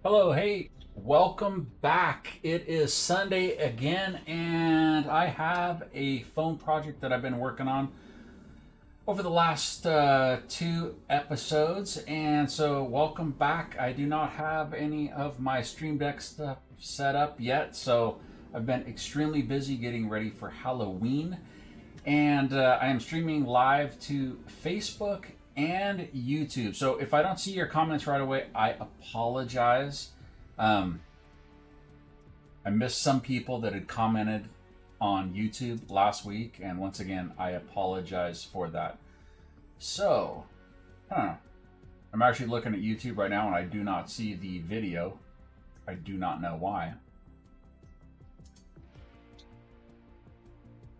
Hello, hey, welcome back. It is Sunday again, and I have a phone project that I've been working on over the last two episodes. And so, welcome back. I do not have any of my Stream Deck stuff set up yet, so I've been extremely busy getting ready for Halloween. And I am streaming live to Facebook and YouTube. So if I don't see your comments right away, I apologize. I missed some people that had commented on YouTube last week, and once again, I apologize for that. So, I'm actually looking at YouTube right now, and I do not see the video. I do not know why.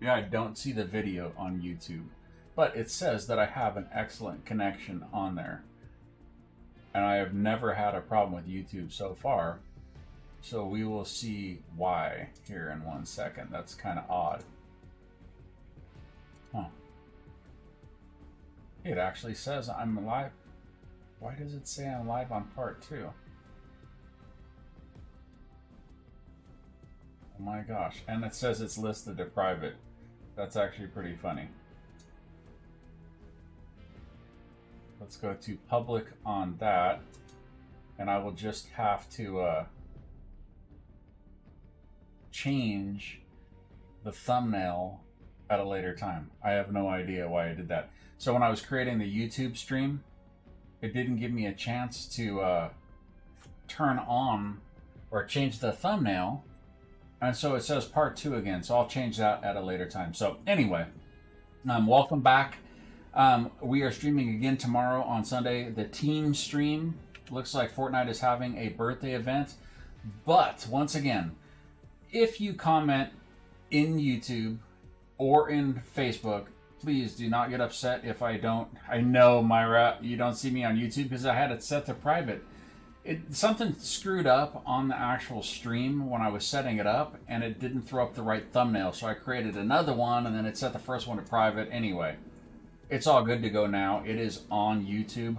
Yeah, I don't see the video on YouTube. But it says that I have an excellent connection on there. And I have never had a problem with YouTube so far. So we will see why here in 1 second. That's kind of odd. Huh. It actually says I'm live. Why does it say I'm live on part 2? Oh my gosh. And it says it's listed to private. That's actually pretty funny. Let's go to public on that, and I will just have to change the thumbnail at a later time. I have no idea why I did that. So when I was creating the YouTube stream, it didn't give me a chance to turn on or change the thumbnail, and so it says part 2 again. So I'll change that at a later time. So anyway, welcome back. We are streaming again tomorrow on Sunday. The team stream. Looks like Fortnite is having a birthday event. But once again, if you comment in YouTube or in Facebook, please do not get upset if I don't. I know, Myra, you don't see me on YouTube because I had it set to private. Something screwed up on the actual stream when I was setting it up, and it didn't throw up the right thumbnail. So I created another one, and then it set the first one to private anyway. It's all good to go now. It is on YouTube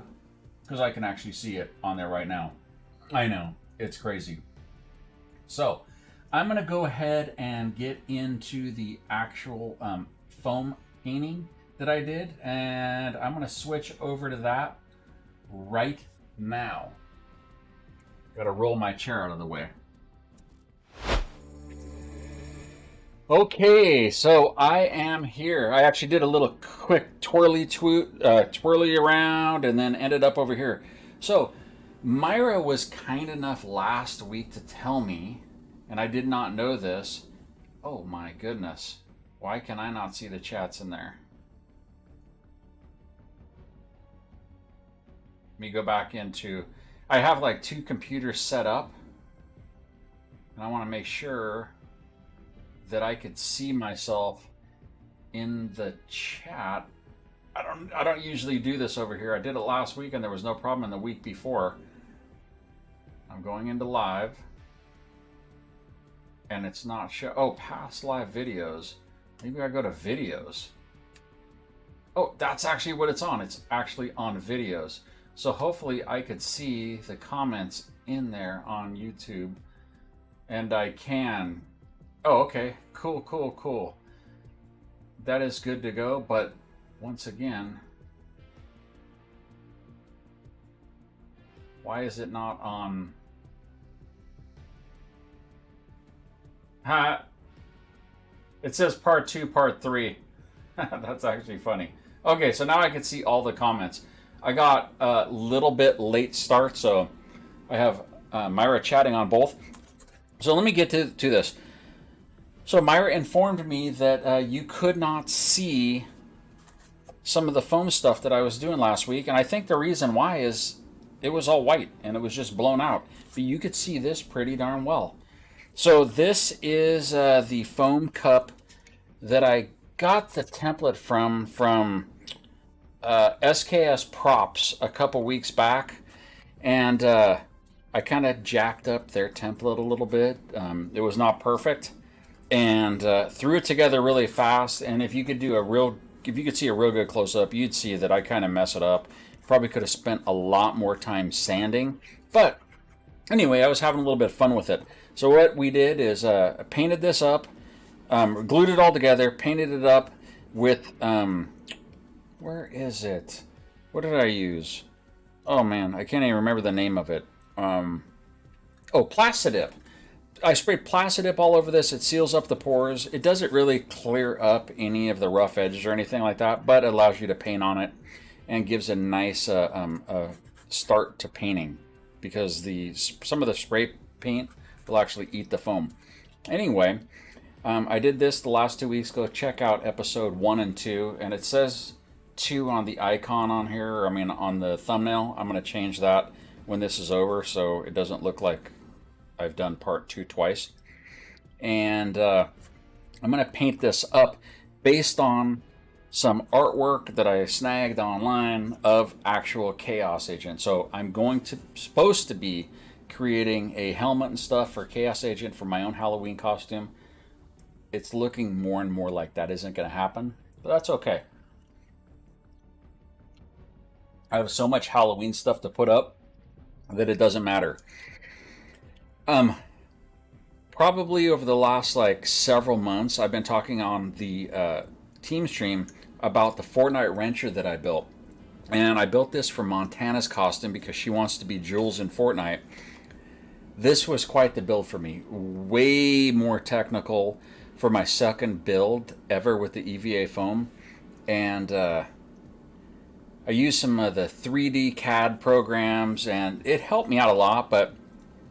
because I can actually see it on there right now. I know, it's crazy. So I'm going to go ahead and get into the actual foam painting that I did, and I'm going to switch over to that right now. Got to roll my chair out of the way. Okay, so I am here. I actually did a little quick twirly around and then ended up over here. So Myra was kind enough last week to tell me, and I did not know this. Oh my goodness. Why can I not see the chats in there? Let me go back into... I have like 2 computers set up, and I want to make sure that I could see myself in the chat. I don't usually do this over here. I did it last week and there was no problem in the week before. I'm going into live and it's not show. Oh, past live videos. Maybe I go to videos. Oh, that's actually what it's on. It's actually on videos. So hopefully I could see the comments in there on YouTube, and I can. Oh, okay. Cool. That is good to go, but once again, why is it not on? It says part 2, part 3. That's actually funny. Okay, so now I can see all the comments. I got a little bit late start, so I have Myra chatting on both. So let me get to this. So Myra informed me that you could not see some of the foam stuff that I was doing last week, and I think the reason why is it was all white and it was just blown out. But you could see this pretty darn well. So this is the foam cup that I got the template from SKS Props a couple weeks back, and I kind of jacked up their template a little bit. It was not perfect, and threw it together really fast. And if you could see a real good close up, you'd see that I kind of mess it up. Probably could have spent a lot more time sanding, but Anyway, I was having a little bit of fun with it. So what we did is painted this up, glued it all together, painted it up with, where is it? What did I use? Oh man, I can't even remember the name of it. Oh, Plastidip. I sprayed Plastidip all over this. It seals up the pores. It doesn't really clear up any of the rough edges or anything like that, but it allows you to paint on it and gives a nice start to painting, because some of the spray paint will actually eat the foam. Anyway, I did this the last 2 weeks. Go check out episode 1 and 2, and it says 2 on the icon on here, I mean on the thumbnail. I'm going to change that when this is over so it doesn't look like I've done part 2 twice. And I'm going to paint this up based on some artwork that I snagged online of actual Chaos Agent. So I'm supposed to be creating a helmet and stuff for Chaos Agent for my own Halloween costume. It's looking more and more like that isn't going to happen, but that's okay. I have so much Halloween stuff to put up that it doesn't matter. Probably over the last several months, I've been talking on the team stream about the Fortnite wrencher that I built. And I built this for Montana's costume because she wants to be Jules in Fortnite. This was quite the build for me. Way more technical for my second build ever with the EVA foam. And I used some of the 3D CAD programs, and it helped me out a lot. But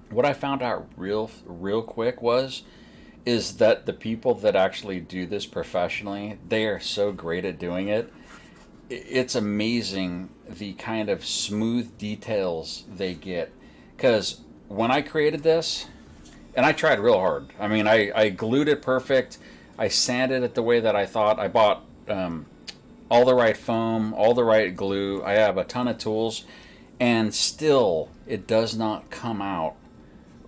what I found out real quick is that the people that actually do this professionally, they are so great at doing it. It's amazing the kind of smooth details they get. Because when I created this, and I tried real hard. I mean, I glued it perfect. I sanded it the way that I thought. I bought all the right foam, all the right glue. I have a ton of tools, and still it does not come out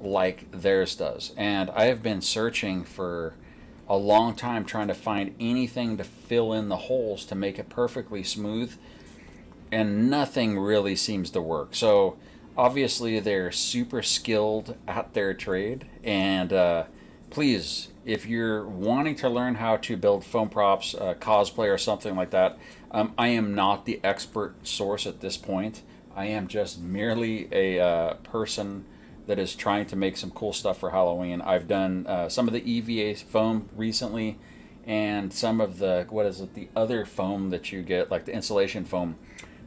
like theirs does. And I have been searching for a long time trying to find anything to fill in the holes to make it perfectly smooth, and nothing really seems to work. So obviously they're super skilled at their trade, and please, if you're wanting to learn how to build foam props, cosplay or something like that, I am not the expert source at this point. I am just merely a person that is trying to make some cool stuff for Halloween. I've done some of the EVA foam recently, and some of the, the other foam that you get, like the insulation foam,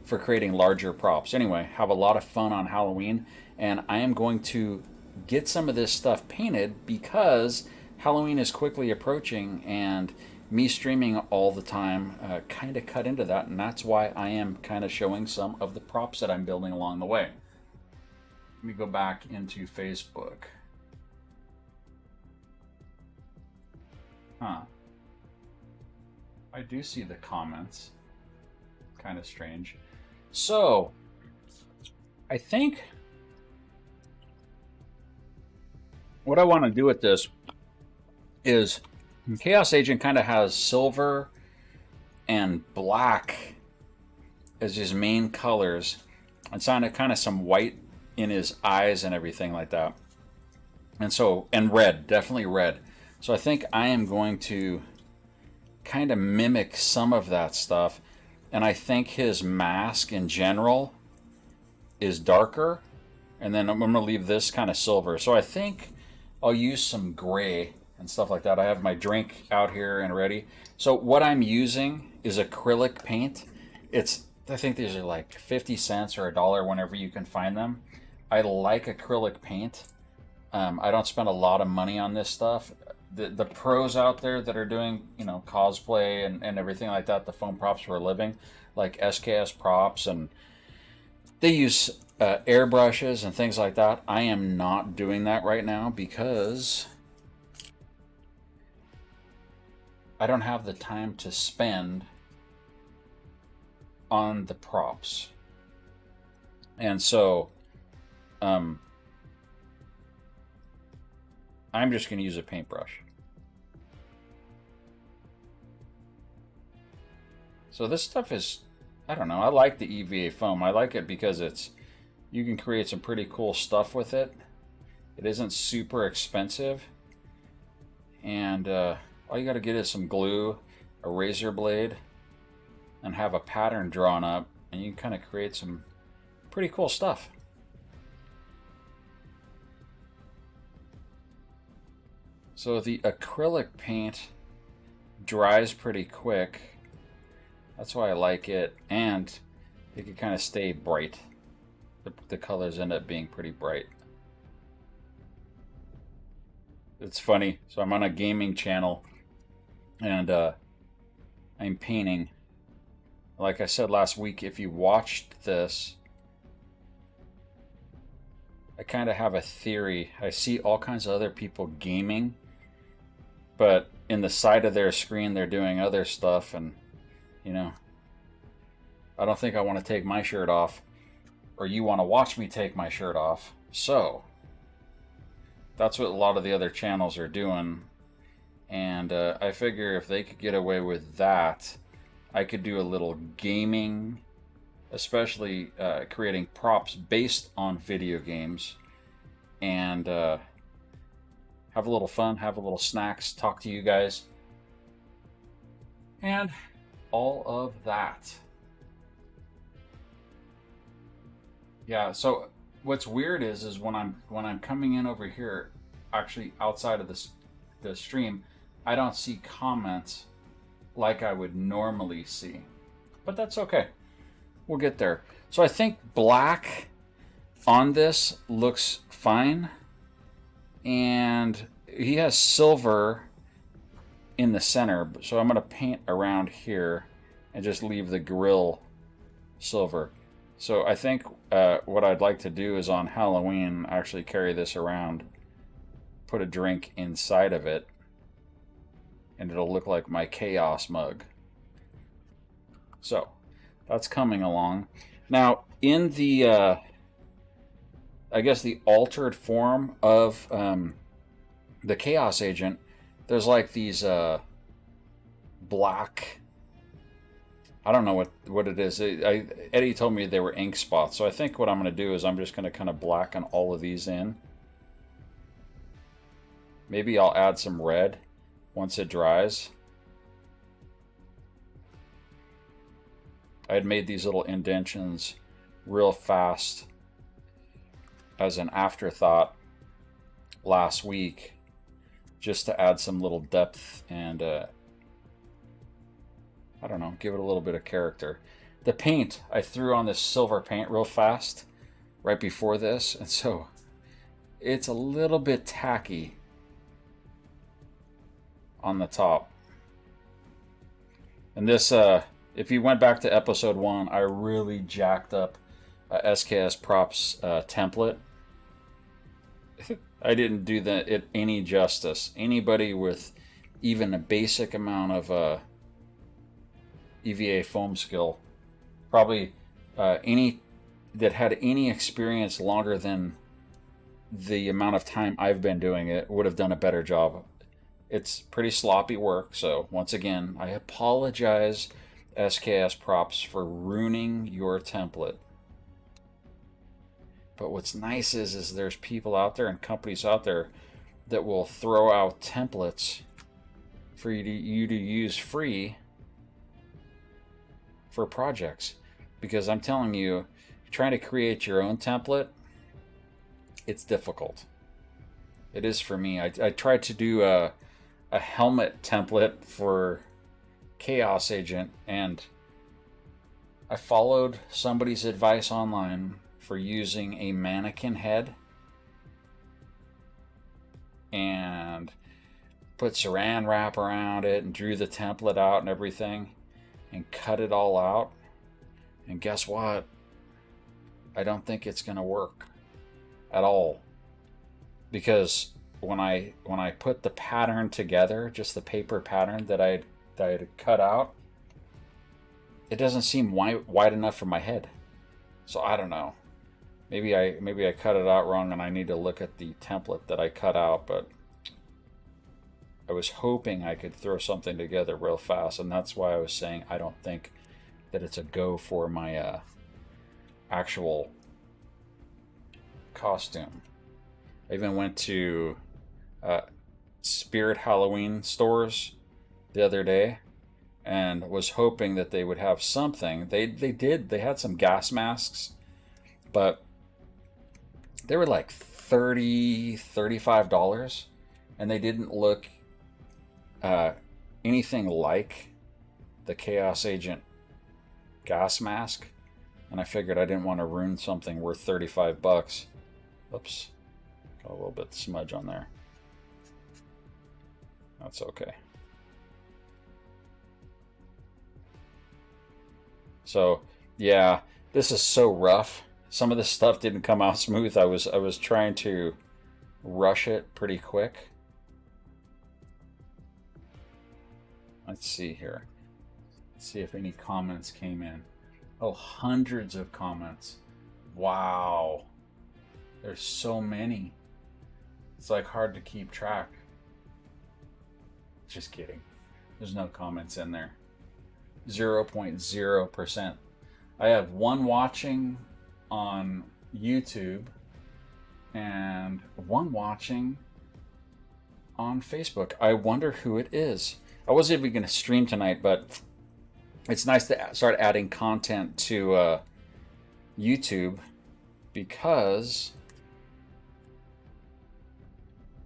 for creating larger props. Anyway, have a lot of fun on Halloween, and I am going to get some of this stuff painted because Halloween is quickly approaching, and me streaming all the time kind of cut into that, and that's why I am kind of showing some of the props that I'm building along the way. Let me go back into Facebook. I do see the comments. Kind of strange. So, I think what I want to do with this is Chaos Agent kind of has silver and black as his main colors, and kind of some white in his eyes and everything like that. And red, definitely red. So I think I am going to kind of mimic some of that stuff. And I think his mask in general is darker. And then I'm going to leave this kind of silver. So I think I'll use some gray and stuff like that. I have my drink out here and ready. So what I'm using is acrylic paint. I think these are like 50 cents or $1 whenever you can find them. I like acrylic paint. I don't spend a lot of money on this stuff. The pros out there that are doing, cosplay and everything like that, the foam props for a living, like SKS props, and they use airbrushes and things like that. I am not doing that right now because I don't have the time to spend on the props. And so I'm just going to use a paintbrush. So this stuff is, I don't know, I like the EVA foam. I like it because you can create some pretty cool stuff with it. It isn't super expensive, and all you got to get is some glue, a razor blade, and have a pattern drawn up, and you can kind of create some pretty cool stuff. So the acrylic paint dries pretty quick. That's why I like it, and it can kind of stay bright. The colors end up being pretty bright. It's funny. So I'm on a gaming channel, and I'm painting. Like I said last week, if you watched this, I kind of have a theory. I see all kinds of other people gaming, but in the side of their screen, they're doing other stuff, and you know, I don't think I want to take my shirt off, or you want to watch me take my shirt off. So that's what a lot of the other channels are doing, and I figure if they could get away with that, I could do a little gaming, especially creating props based on video games, and have a little fun, have a little snacks, talk to you guys, and all of that. Yeah, so what's weird is when I'm coming in over here, actually outside of the stream, I don't see comments like I would normally see. But that's okay. We'll get there. So I think black on this looks fine. And he has silver in the center. So I'm going to paint around here and just leave the grill silver. So I think what I'd like to do is on Halloween actually carry this around, put a drink inside of it, and it'll look like my chaos mug. So that's coming along. Now in the I guess the altered form of the chaos agent, there's like these black, I don't know what it is. Eddie told me they were ink spots. So I think what I'm going to do is I'm just going to kind of blacken all of these in. Maybe I'll add some red once it dries. I had made these little indentions real fast as an afterthought last week, just to add some little depth and I don't know, give it a little bit of character. The paint, I threw on this silver paint real fast right before this, and so it's a little bit tacky on the top. And this, if you went back to episode 1, I really jacked up SKS Props template. I didn't do it any justice. Anybody with even a basic amount of EVA foam skill, probably any that had any experience longer than the amount of time I've been doing it, would have done a better job. It's pretty sloppy work, so once again, I apologize, SKS Props, for ruining your template. But what's nice is there's people out there and companies out there that will throw out templates for you to use free for projects. Because I'm telling you, trying to create your own template, it's difficult. It is for me. I tried to do a helmet template for Chaos Agent, and I followed somebody's advice online for using a mannequin head and put saran wrap around it and drew the template out and everything and cut it all out. And guess what? I don't think it's going to work at all, because when I put the pattern together, just the paper pattern that I had cut out, it doesn't seem wide enough for my head. So I don't know. Maybe I cut it out wrong and I need to look at the template that I cut out, but I was hoping I could throw something together real fast, and that's why I was saying I don't think that it's a go for my actual costume. I even went to Spirit Halloween stores the other day and was hoping that they would have something. They did. They had some gas masks, but they were like $35, and they didn't look anything like the Chaos Agent gas mask. And I figured I didn't want to ruin something worth 35 bucks. Oops, got a little bit of smudge on there. That's okay. So yeah, this is so rough. Some of this stuff didn't come out smooth. I was trying to rush it pretty quick. Let's see here. Let's see if any comments came in. Oh, hundreds of comments. Wow. There's so many. It's like hard to keep track. Just kidding. There's no comments in there. 0.0%. I have one watching on YouTube and one watching on Facebook. I wonder who it is. I wasn't even going to stream tonight, but it's nice to start adding content to YouTube, because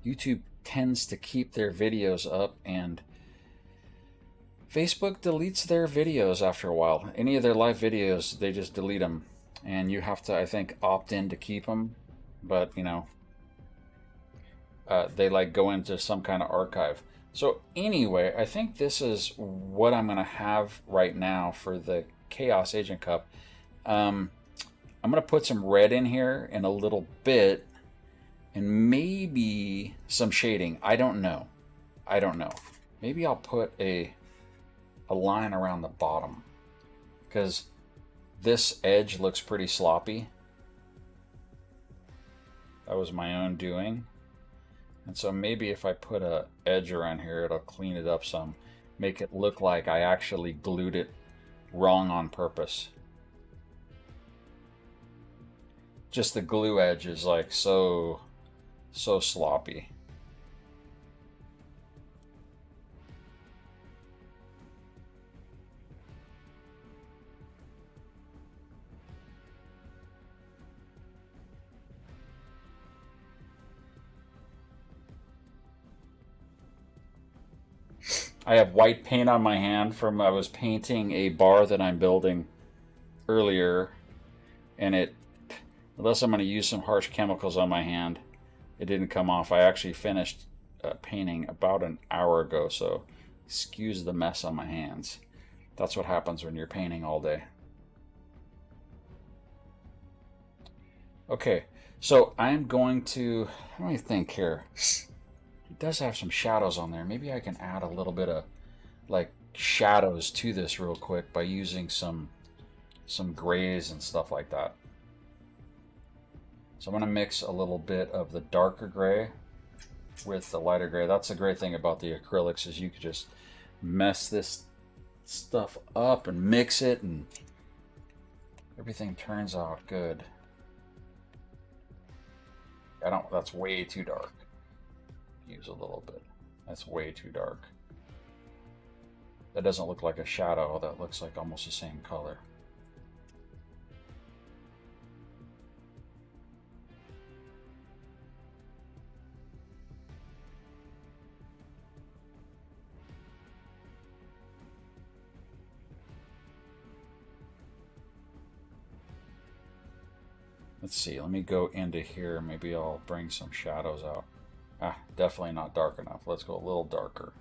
YouTube tends to keep their videos up and Facebook deletes their videos after a while. Any of their live videos, they just delete them. And you have to, I think, opt in to keep them. But, you know, they like go into some kind of archive. So anyway, I think this is what I'm going to have right now for the Chaos Agent Cup. I'm going to put some red in here in a little bit. And maybe some shading. I don't know. Maybe I'll put a line around the bottom, because this edge looks pretty sloppy. That was my own doing. And so maybe if I put a edge around here, it'll clean it up some, make it look like I actually glued it wrong on purpose. Just the glue edge is like so sloppy. I have white paint on my hand from I was painting a bar that I'm building earlier, and unless I'm going to use some harsh chemicals on my hand, it didn't come off. I actually finished painting about an hour ago, so excuse the mess on my hands. That's what happens when you're painting all day. Okay, so I'm going to, let me think here. It does have some shadows on there. Maybe I can add a little bit of like shadows to this real quick by using some grays and stuff like that. So I'm going to mix a little bit of the darker gray with the lighter gray. That's the great thing about the acrylics, is you could just mess this stuff up and mix it and everything turns out good. That's way too dark. Use a little bit. That's way too dark. That doesn't look like a shadow. That looks like almost the same color. Let's see, let me go into here. Maybe I'll bring some shadows out. Definitely not dark enough. Let's go a little darker.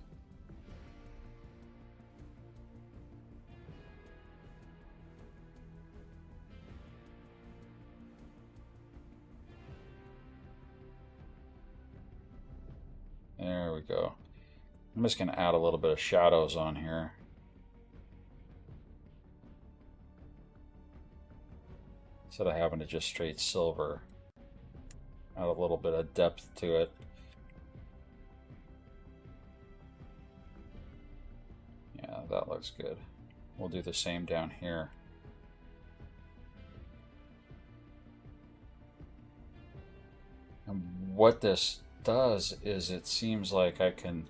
There we go. I'm just going to add a little bit of shadows on here. Instead of having to just straight silver. Add a little bit of depth to it. Yeah, that looks good. We'll do the same down here. And what this does is it seems like I can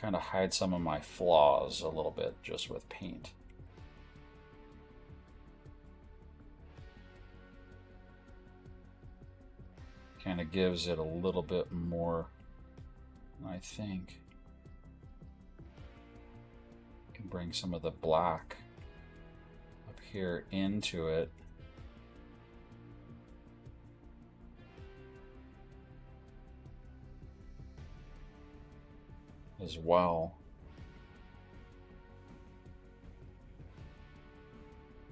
kind of hide some of my flaws a little bit just with paint. Kind of gives it a little bit more, I think. Can bring some of the black up here into it. As well.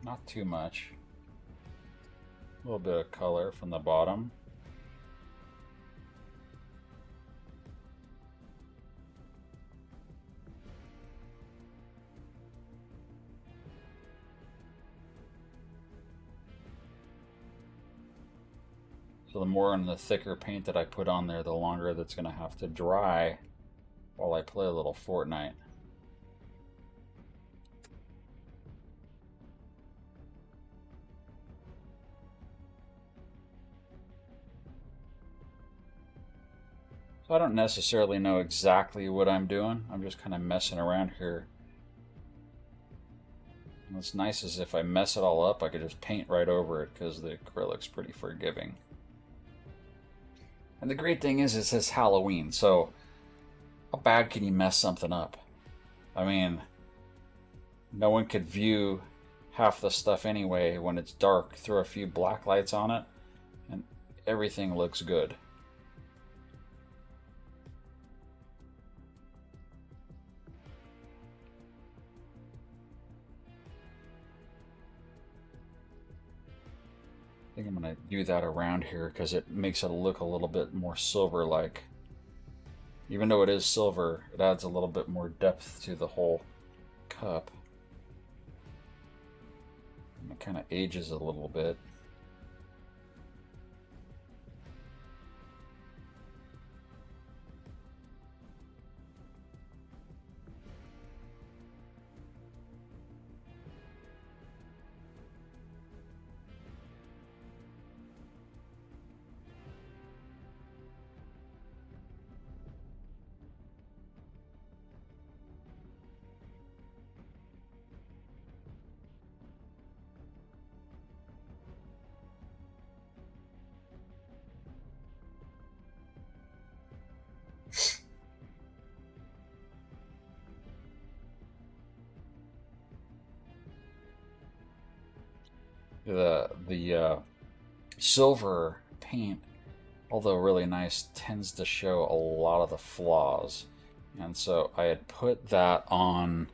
Not too much. A little bit of color from the bottom. So the more and the thicker paint that I put on there, the longer that's going to have to dry while I play a little Fortnite. So I don't necessarily know exactly what I'm doing. I'm just kind of messing around here. And what's nice is if I mess it all up, I could just paint right over it because the acrylic's pretty forgiving. And the great thing is, it says Halloween, so how bad can you mess something up? I mean, no one could view half the stuff anyway when it's dark. Throw a few black lights on it, and everything looks good. I think I'm going to do that around here because it makes it look a little bit more silver-like. Even though it is silver, it adds a little bit more depth to the whole cup. And it kind of ages a little bit. The silver paint, although really nice, tends to show a lot of the flaws, and so I had put that on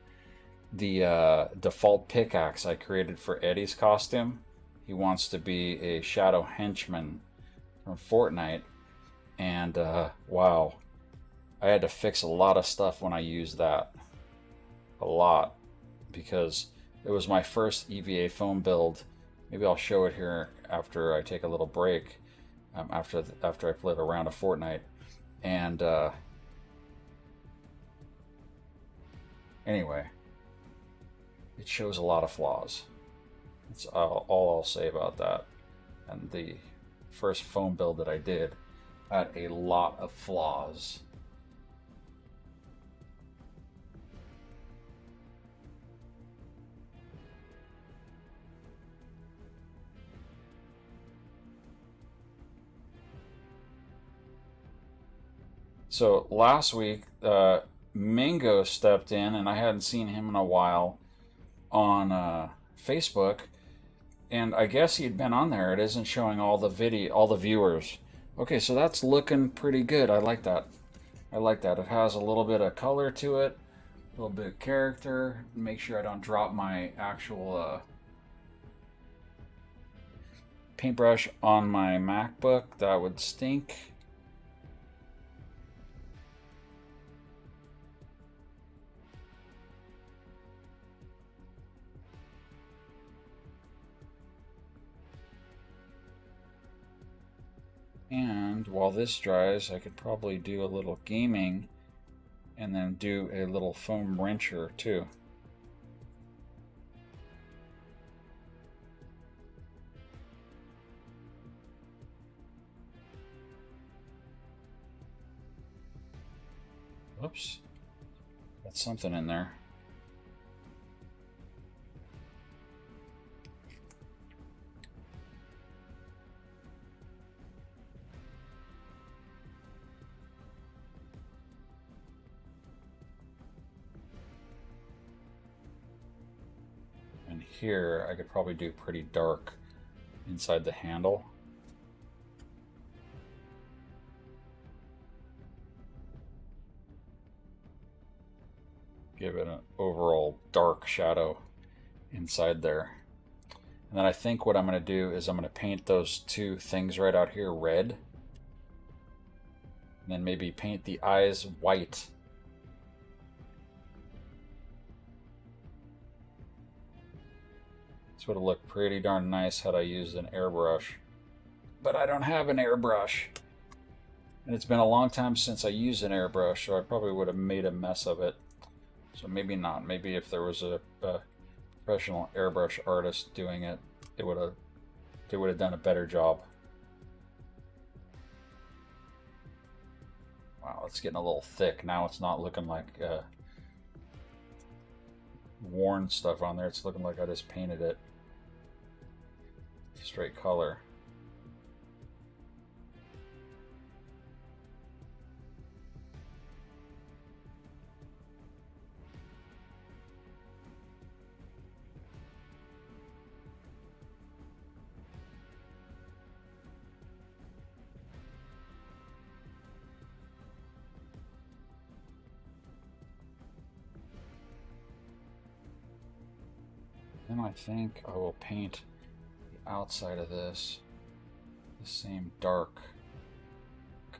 the default pickaxe I created for Eddie's costume. He wants to be a shadow henchman from Fortnite, and wow, I had to fix a lot of stuff when I used that. A lot, because it was my first EVA foam build. Maybe I'll show it here after I take a little break, after I played a round of Fortnite. And anyway, it shows a lot of flaws. That's all I'll say about that. And the first foam build that I did had a lot of flaws. So last week, Mingo stepped in, and I hadn't seen him in a while on Facebook, and I guess he'd been on there. It isn't showing all the viewers. Okay, so that's looking pretty good. I like that. I like that. It has a little bit of color to it, a little bit of character. Make sure I don't drop my actual paintbrush on my MacBook. That would stink. And while this dries, I could probably do a little gaming and then do a little foam wrencher too. Oops. Got something in there. And here I could probably do pretty dark inside the handle. Give it an overall dark shadow inside there. And then I think what I'm going to do is I'm going to paint those two things right out here red. And then maybe paint the eyes white. This would have looked pretty darn nice had I used an airbrush. But I don't have an airbrush. And it's been a long time since I used an airbrush, so I probably would have made a mess of it. So maybe not. Maybe if there was a professional airbrush artist doing it, they would have done a better job. Wow, it's getting a little thick. Now it's not looking like worn stuff on there. It's looking like I just painted it straight color. Then I think I will paint the outside of this the same dark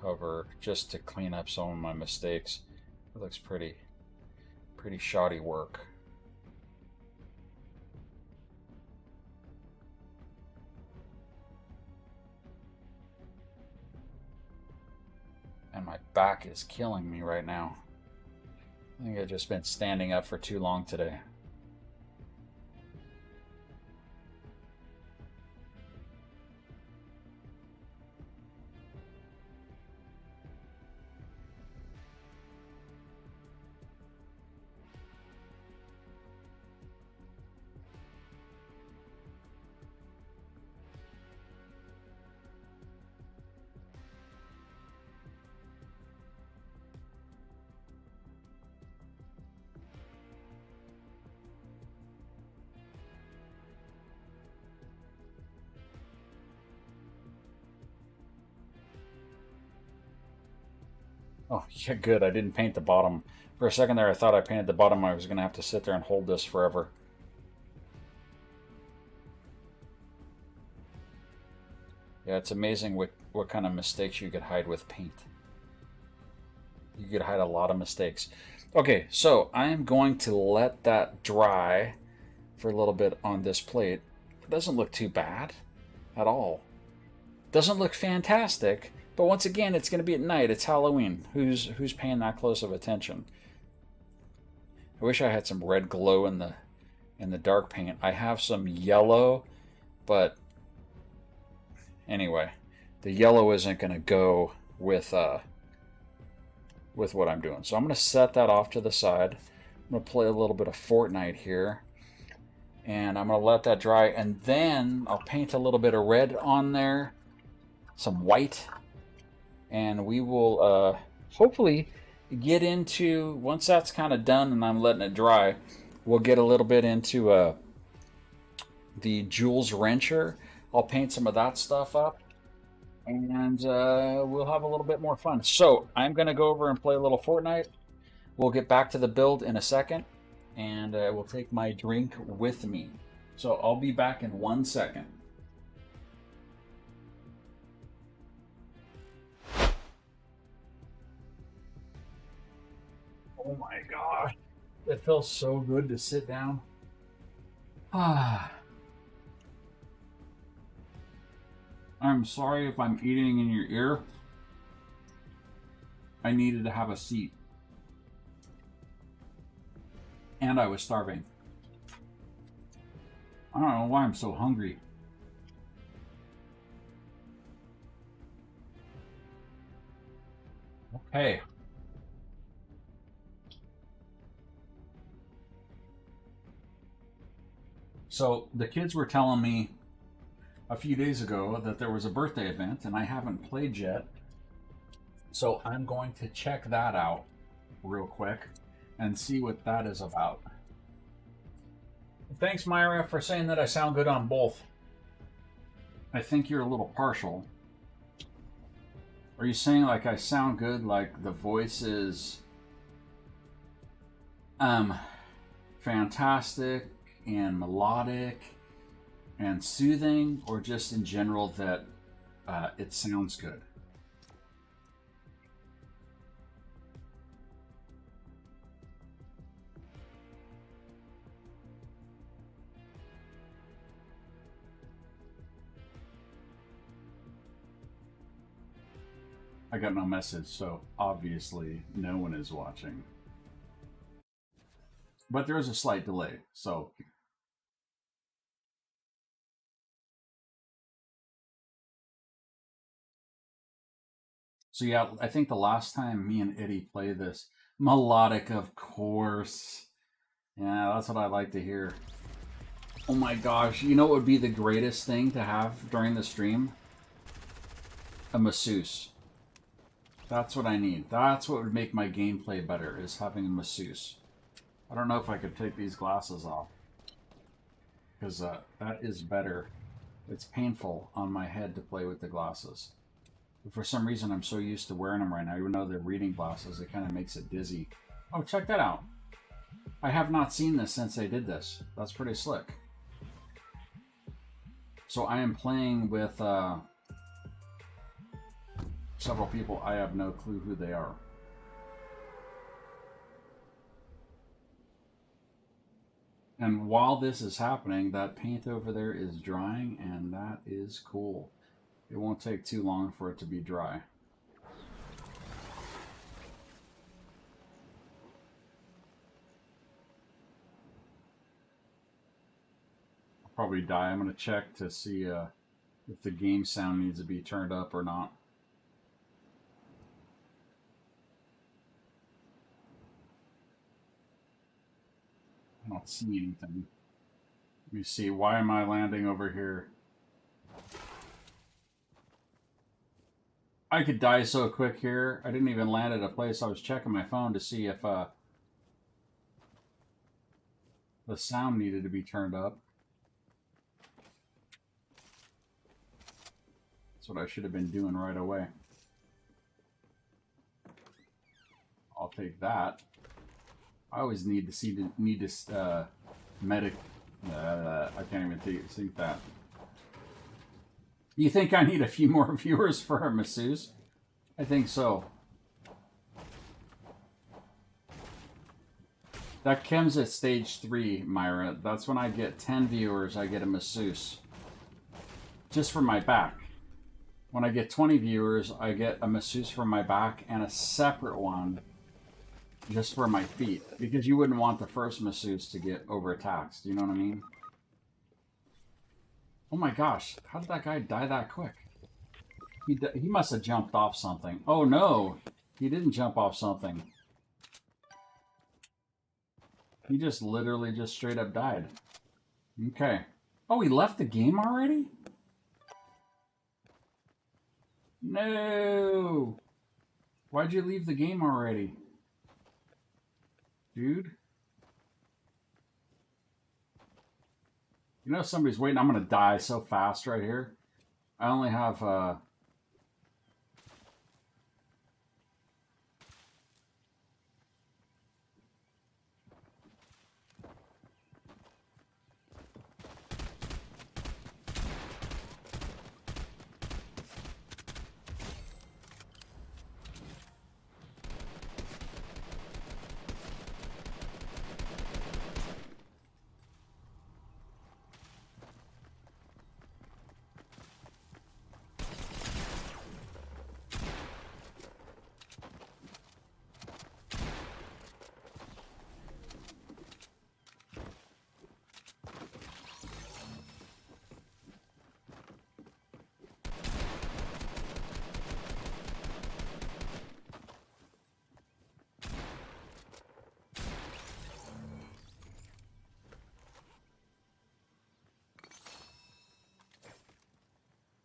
cover just to clean up some of my mistakes. It looks pretty shoddy work. And my back is killing me right now. I think I've just been standing up for too long today. Oh, yeah, good. I didn't paint the bottom. For a second there, I thought I painted the bottom. I was going to have to sit there and hold this forever. Yeah, it's amazing what kind of mistakes you could hide with paint. You could hide a lot of mistakes. Okay, so I am going to let that dry for a little bit on this plate. It doesn't look too bad at all. Doesn't look fantastic. But once again, it's going to be at night. It's Halloween. Who's paying that close of attention? I wish I had some red glow in the dark paint. I have some yellow, but anyway, the yellow isn't going to go with what I'm doing. So I'm going to set that off to the side. I'm going to play a little bit of Fortnite here, and I'm going to let that dry, and then I'll paint a little bit of red on there, some white. And we will hopefully get into, once that's kind of done and I'm letting it dry, we'll get a little bit into the Jules wrencher. I'll paint some of that stuff up, and we'll have a little bit more fun. So I'm going to go over and play a little Fortnite. We'll get back to the build in a second, and we'll take my drink with me. So I'll be back in 1 second. Oh my gosh, it feels so good to sit down. I'm sorry if I'm eating in your ear. I needed to have a seat. And I was starving. I don't know why I'm so hungry. Okay. So the kids were telling me a few days ago that there was a birthday event and I haven't played yet. So I'm going to check that out real quick and see what that is about. Thanks, Myra, for saying that I sound good on both. I think you're a little partial. Are you saying like I sound good, like the voice is fantastic and melodic and soothing, or just in general that it sounds good? I got no message, so obviously no one is watching. But there is a slight delay, so yeah, I think the last time me and Eddie played this, melodic, of course. Yeah, that's what I like to hear. Oh my gosh, you know what would be the greatest thing to have during the stream? A masseuse. That's what I need. That's what would make my gameplay better, is having a masseuse. I don't know if I could take these glasses off, because that is better. It's painful on my head to play with the glasses. But for some reason, I'm so used to wearing them right now, even though they're reading glasses, it kind of makes it dizzy. Oh, check that out. I have not seen this since they did this. That's pretty slick. So I am playing with several people. I have no clue who they are. And while this is happening, that paint over there is drying, and that is cool. It won't take too long for it to be dry. I'll probably die. I'm going to check to see if the game sound needs to be turned up or not. I don't see anything. Let me see. Why am I landing over here? I could die so quick here. I didn't even land at a place. I was checking my phone to see if the sound needed to be turned up. That's what I should have been doing right away. I'll take that. I always need to see medic. I can't even think that. You think I need a few more viewers for a masseuse? I think so. That comes at stage 3, Myra. That's when I get 10 viewers, I get a masseuse. Just for my back. When I get 20 viewers, I get a masseuse for my back and a separate one just for my feet. Because you wouldn't want the first masseuse to get overtaxed. You know what I mean? Oh my gosh, how did that guy die that quick? He must have jumped off something. Oh no, he didn't jump off something. He just literally just straight up died. Okay. Oh, he left the game already? No! Why'd you leave the game already? Dude? You know somebody's waiting. I'm going to die so fast right here. I only have...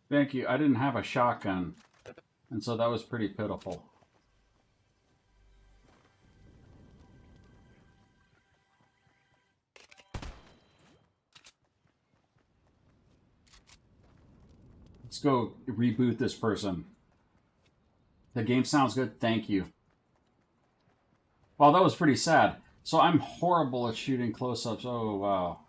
Thank you. I didn't have a shotgun, and so that was pretty pitiful. Let's go reboot this person. The game sounds good. Thank you. Wow, that was pretty sad. So I'm horrible at shooting close-ups. Oh, wow.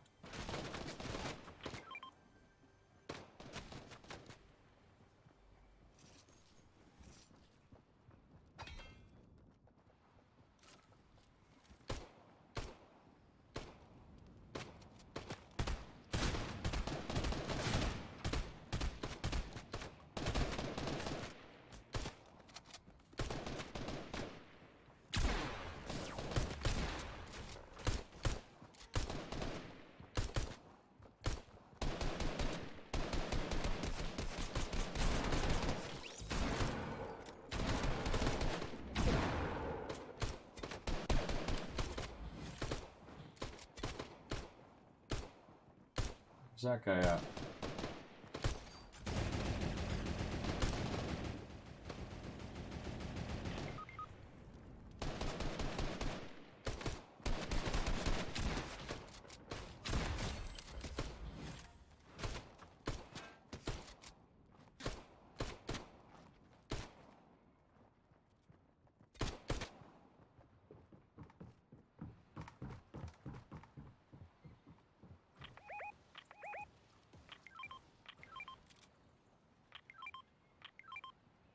Where's that guy at?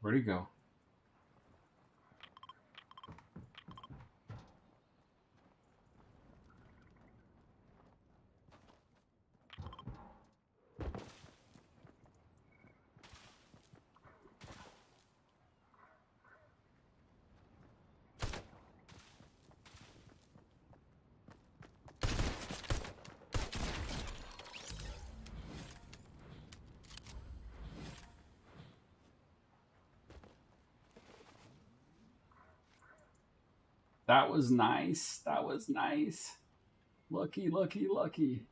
Where'd he go? That was nice. That was nice. Lucky, lucky, lucky.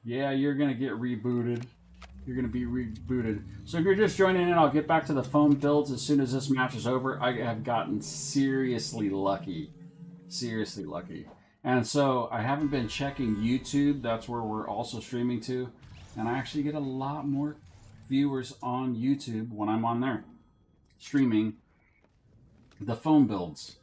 Yeah, you're going to get rebooted. You're going to be rebooted. So if you're just joining in, I'll get back to the phone builds as soon as this match is over. I have gotten seriously lucky. Seriously lucky. And so I haven't been checking YouTube. That's where we're also streaming to. And I actually get a lot more viewers on YouTube when I'm on there streaming the phone builds.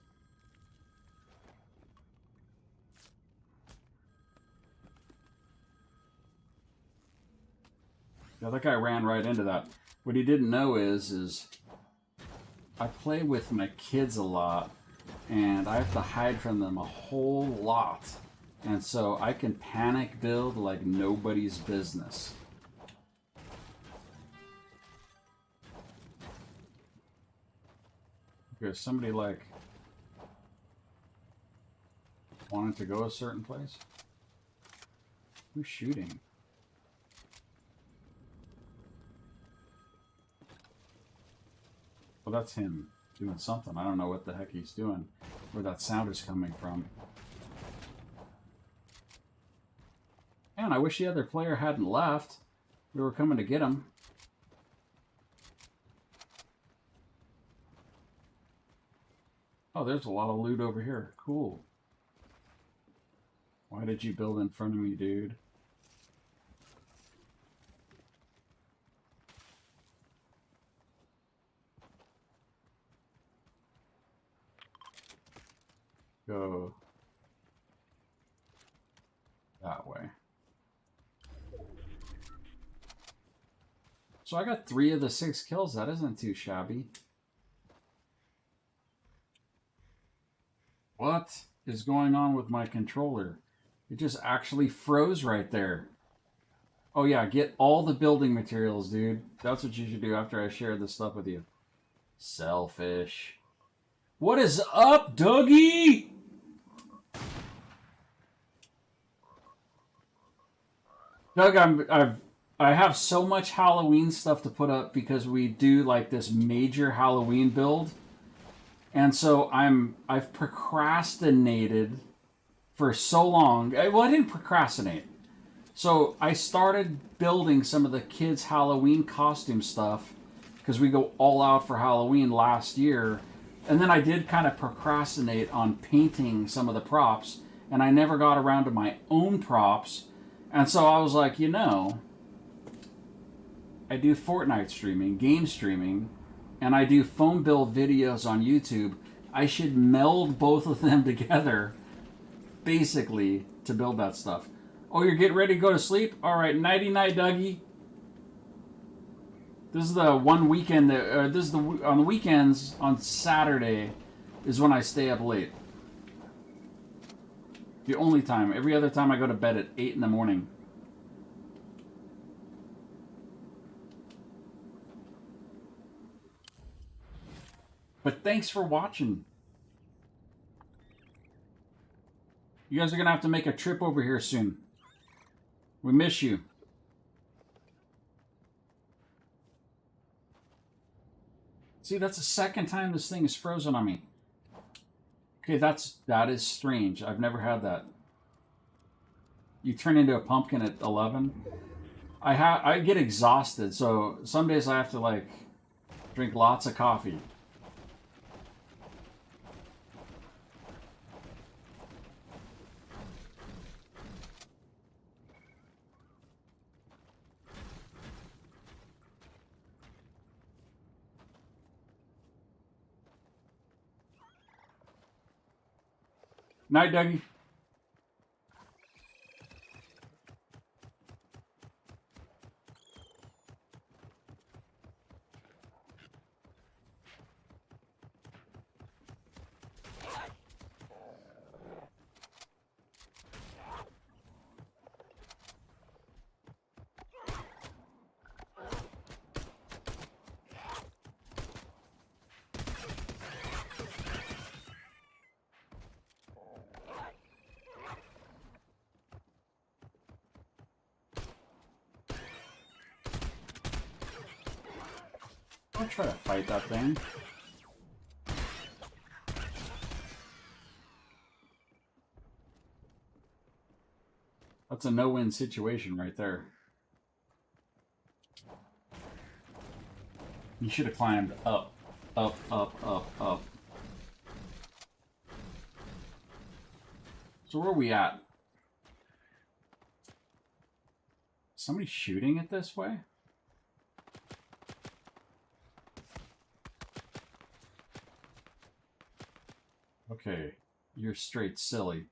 Yeah, that guy ran right into that. What he didn't know is I play with my kids a lot, and I have to hide from them a whole lot. And so I can panic build like nobody's business. Because somebody like wanted to go a certain place. Who's shooting? Well, that's him doing something. I don't know what the heck he's doing, where that sound is coming from. Man, I wish the other player hadn't left. We were coming to get him. Oh, there's a lot of loot over here. Cool. Why did you build in front of me, dude? Go that way. So I got 3 of the 6 kills. That isn't too shabby. What is going on with my controller? It just actually froze right there. Oh yeah, get all the building materials, dude. That's what you should do after I share this stuff with you. Selfish. What is up, Dougie? Doug, I have so much Halloween stuff to put up because we do like this major Halloween build, and so I've procrastinated for so long. Well, I didn't procrastinate. So I started building some of the kids' Halloween costume stuff because we go all out for Halloween last year. And then I did kind of procrastinate on painting some of the props, and I never got around to my own props. And so I was like, I do Fortnite streaming, game streaming, and I do phone bill videos on YouTube. I should meld both of them together, basically, to build that stuff. Oh, you're getting ready to go to sleep? All right, nighty night, Dougie. This is the one weekend that this is the on the weekends on Saturday is when I stay up late. The only time. Every other time I go to bed at 8 in the morning. But thanks for watching. You guys are gonna have to make a trip over here soon. We miss you. See, that's the second time this thing is frozen on me. Okay, that is strange. I've never had that. You turn into a pumpkin at 11. I get exhausted, so some days I have to like drink lots of coffee. Night, Dougie. I'll try to fight that thing. That's a no-win situation right there. You should have climbed up, up, up, up, up. So where are we at? Somebody shooting it this way? Okay, you're straight silly.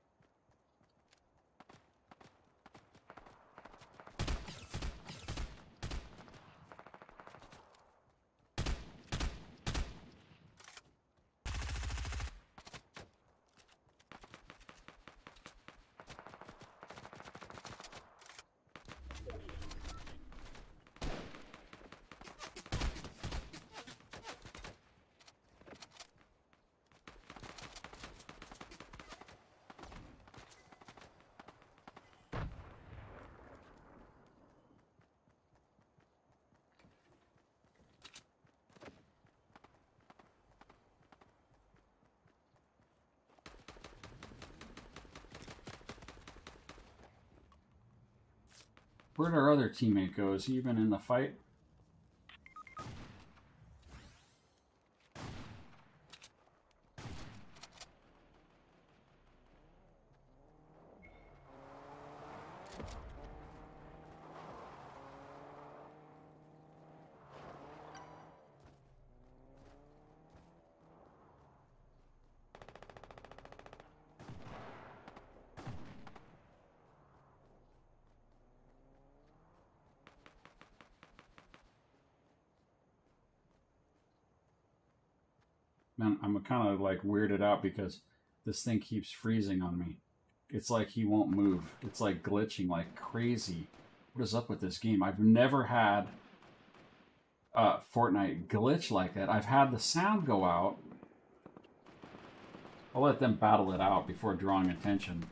Where'd our other teammate go? Is he even in the fight? Man, I'm kind of like weirded out because this thing keeps freezing on me. It's like he won't move. It's like glitching like crazy. What is up with this game? I've never had Fortnite glitch like that. I've had the sound go out. I'll let them battle it out before drawing attention.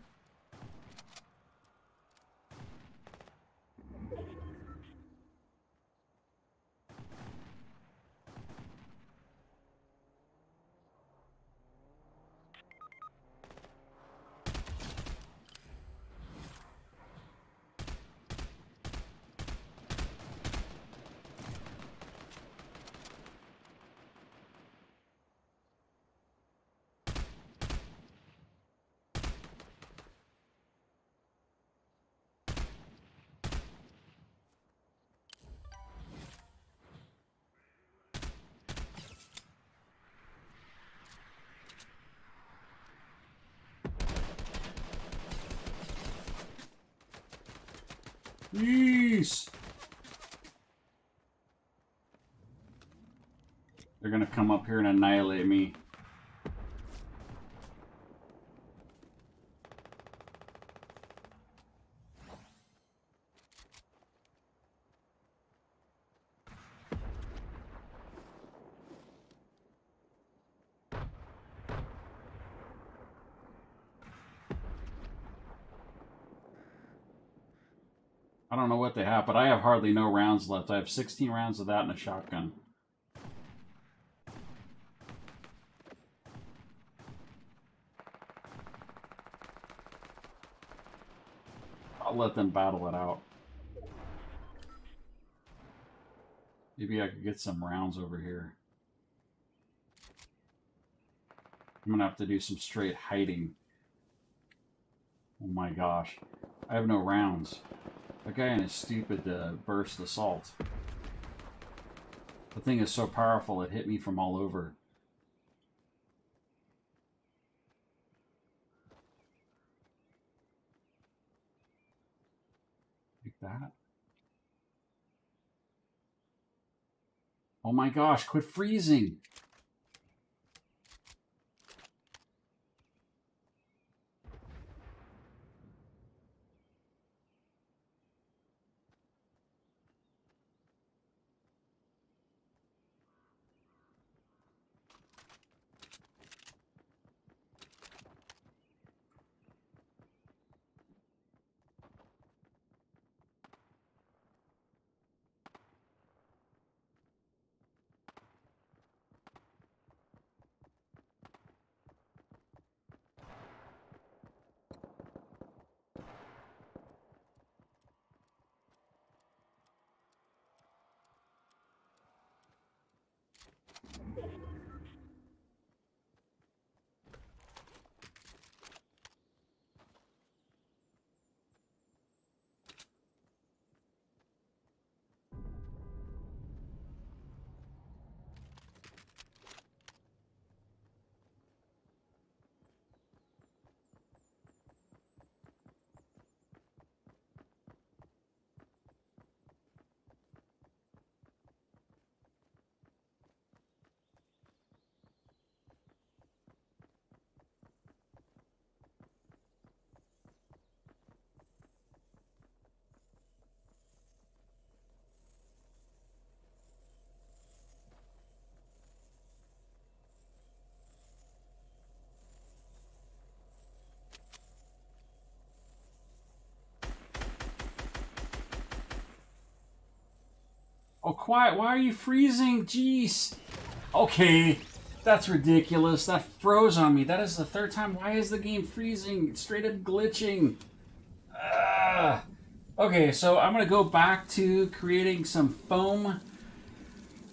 Jeez. They're gonna come up here and annihilate me. I don't know what they have, but I have hardly no rounds left. I have 16 rounds of that and a shotgun. I'll let them battle it out. Maybe I could get some rounds over here. I'm gonna have to do some straight hiding. Oh my gosh. I have no rounds. That guy is stupid burst assault. The thing is so powerful it hit me from all over. Like that. Oh my gosh, quit freezing. Oh, quiet. Why are you freezing? Jeez. Okay. That's ridiculous. That froze on me. That is the third time. Why is the game freezing? It's straight up glitching. Okay, so I'm going to go back to creating some foam.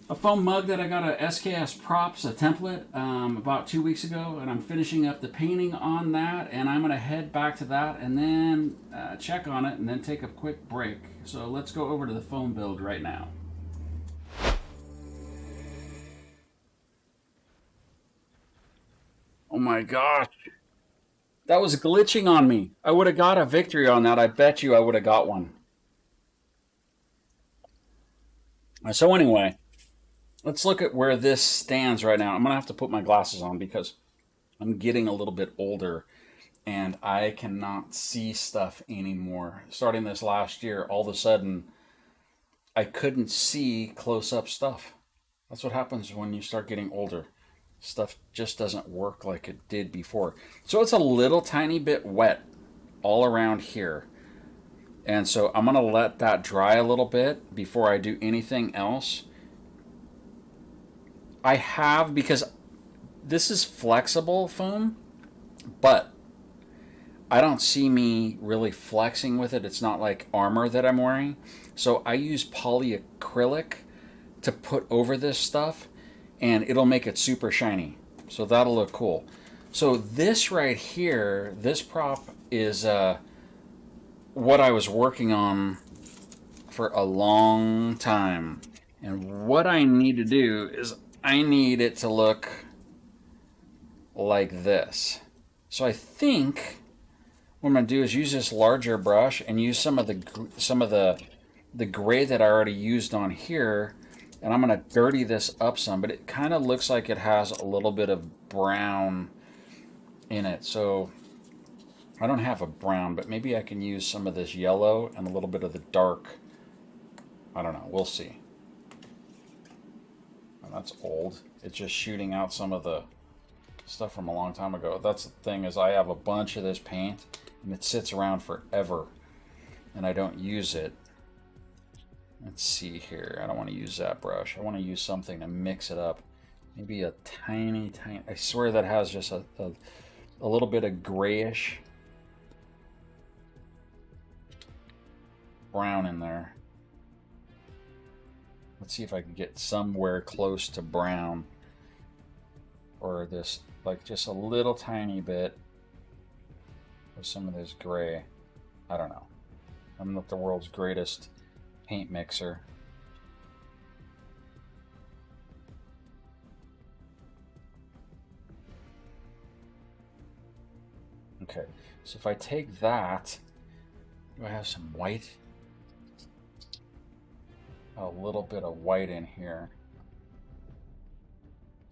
A foam mug that I got at SKS Props, a template, about 2 weeks ago. And I'm finishing up the painting on that. And I'm going to head back to that and then check on it and then take a quick break. So let's go over to the foam build right now. Oh my gosh. That was glitching on me. I would have got a victory on that. I bet you I would have got one. So anyway, let's look at where this stands right now. I'm going to have to put my glasses on because I'm getting a little bit older and I cannot see stuff anymore. Starting this last year, all of a sudden, I couldn't see close-up stuff. That's what happens when you start getting older. Stuff just doesn't work like it did before. So it's a little tiny bit wet all around here. And so I'm going to let that dry a little bit before I do anything else. I have, because this is flexible foam, but I don't see me really flexing with it. It's not like armor that I'm wearing. So I use polyacrylic to put over this stuff, and it'll make it super shiny. So that'll look cool. So this right here, this prop is what I was working on for a long time. And what I need to do is I need it to look like this. So I think What I'm gonna do is use this larger brush and use some of the gray that I already used on here, and I'm gonna dirty this up some. But it kind of looks like it has a little bit of brown in it, so I don't have a brown, but maybe I can use some of this yellow and a little bit of the dark. I don't know. We'll see. Oh, that's old. It's just shooting out some of the stuff from a long time ago. That's the thing, is I have a bunch of this paint and it sits around forever and I don't use it. Let's see here. I don't want to use that brush. I want to use something to mix it up. Maybe a tiny, I swear that has just a little bit of grayish brown in there. Let's see if I can get somewhere close to brown, or this, like just a little tiny bit of some of this gray. I don't know. I'm not the world's greatest paint mixer. Okay, so if I take that, do I have some white? A little bit of white in here.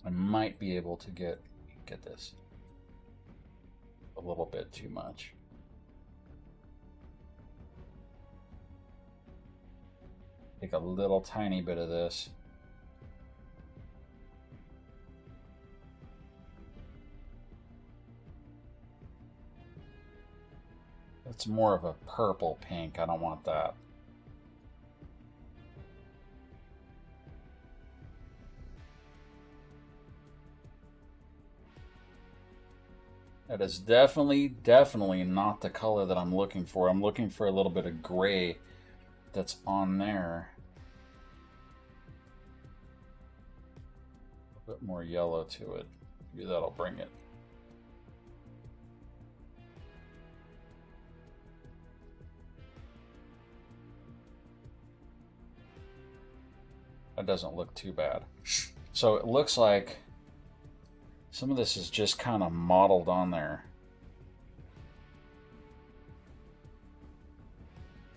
I might be able to get this a little bit too much. Take a little tiny bit of this. That's more of a purple pink. I don't want that. That is definitely not the color that I'm looking for. I'm looking for a little bit of gray that's on there. A bit more yellow to it. Maybe that'll bring it. That doesn't look too bad. So it looks like some of this is just kind of modeled on there.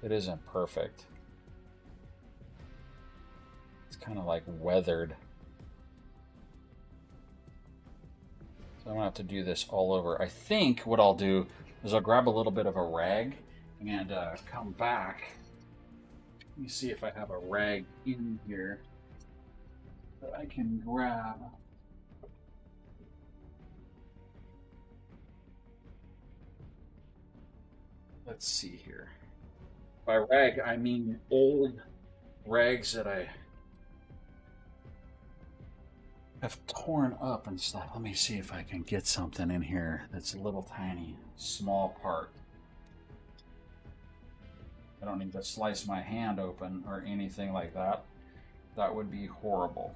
It isn't perfect. It's kind of like weathered. So I'm gonna have to do this all over. I think what I'll do is I'll grab a little bit of a rag and come back. Let me see if I have a rag in here that I can grab. Let's see here. By rag, I mean old rags that I have torn up and stuff. Let me see if I can get something in here that's a little tiny, small part. I don't need to slice my hand open or anything like that. That would be horrible.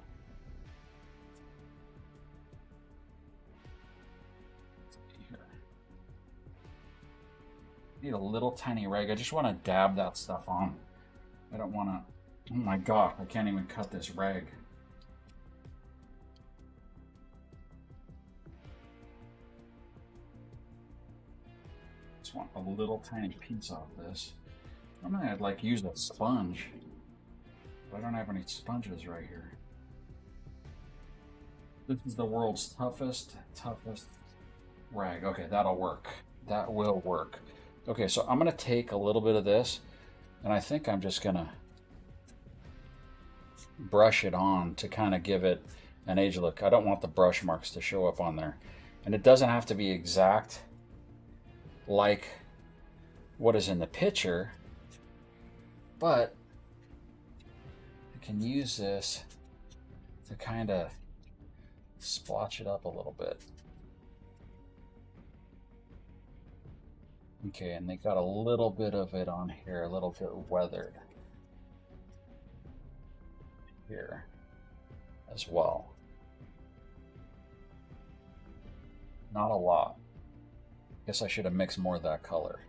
Need a little tiny rag. I just want to dab that stuff on. I don't want to. Oh my god, I can't even cut this rag. Just want a little tiny piece of this. I'm gonna like use a sponge, but I don't have any sponges right here. This is the world's toughest rag. Okay, that'll work. That will work. Okay, so I'm gonna take a little bit of this, and I think I'm just gonna brush it on to kind of give it an age look. I don't want the brush marks to show up on there. And it doesn't have to be exact like what is in the picture, but I can use this to kind of splotch it up a little bit. Okay, and they got a little bit of it on here, a little bit weathered here as well. Not a lot. Guess I should have mixed more of that color.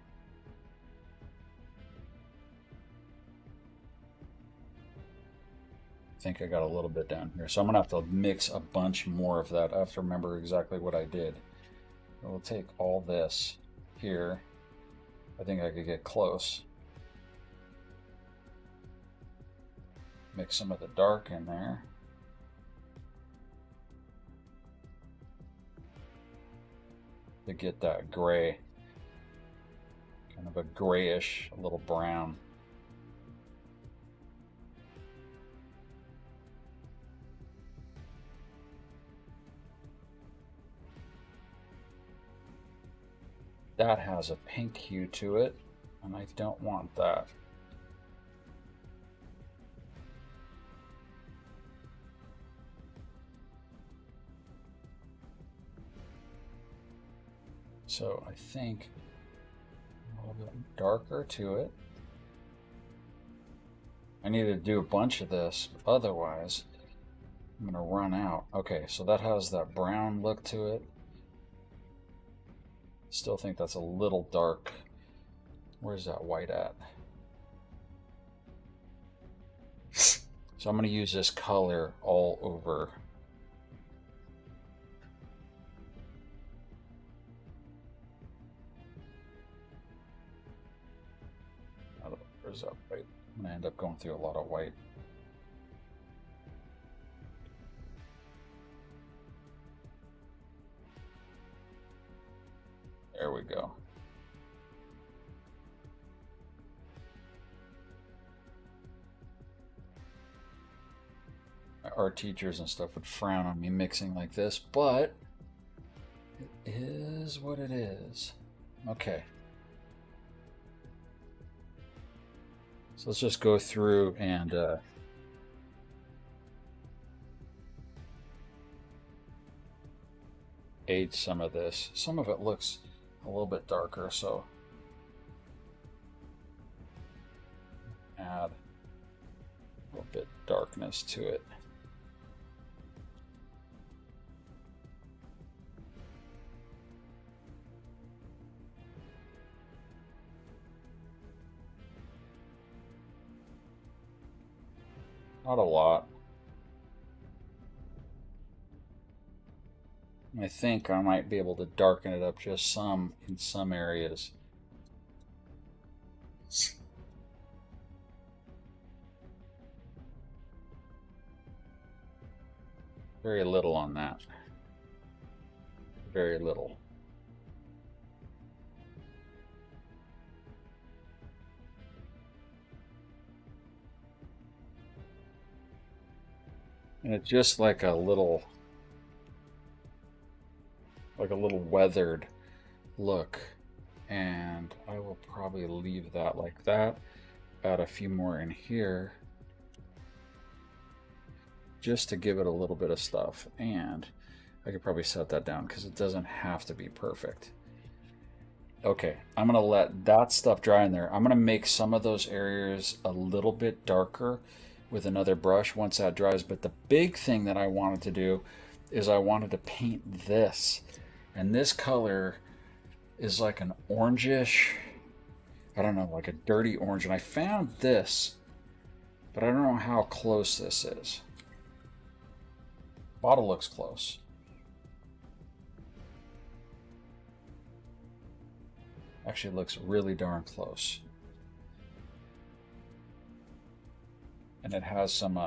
I think I got a little bit down here, so I'm gonna have to mix a bunch more of that. I have to remember exactly what I did. We'll take all this here I think I could get close. Mix some of the dark in there. To get that gray, kind of a grayish, a little brown. That has a pink hue to it, and I don't want that. So I think a little bit darker to it. I need to do a bunch of this, otherwise I'm gonna run out. Okay, so that has that brown look to it. Still think that's a little dark. Where's that white at? So I'm gonna use this color all over. Where's that white? I'm gonna end up going through a lot of white. There we go. Our teachers and stuff would frown on me mixing like this, but it is what it is. Okay. So let's just go through and age some of this. Some of it looks a little bit darker, so add a little bit darkness to it. Not a lot. I think I might be able to darken it up just some in some areas. Very little on that. Very little. And it's just like a little weathered look. And I will probably leave that like that. Add a few more in here, just to give it a little bit of stuff. And I could probably set that down because it doesn't have to be perfect. Okay, I'm gonna let that stuff dry in there. I'm gonna make some of those areas a little bit darker with another brush once that dries. But the big thing that I wanted to do is I wanted to paint this. And this color is like an orangish, I don't know, like a dirty orange. And I found this, but I don't know how close this is. Bottle looks close. Actually looks really darn close. And it has some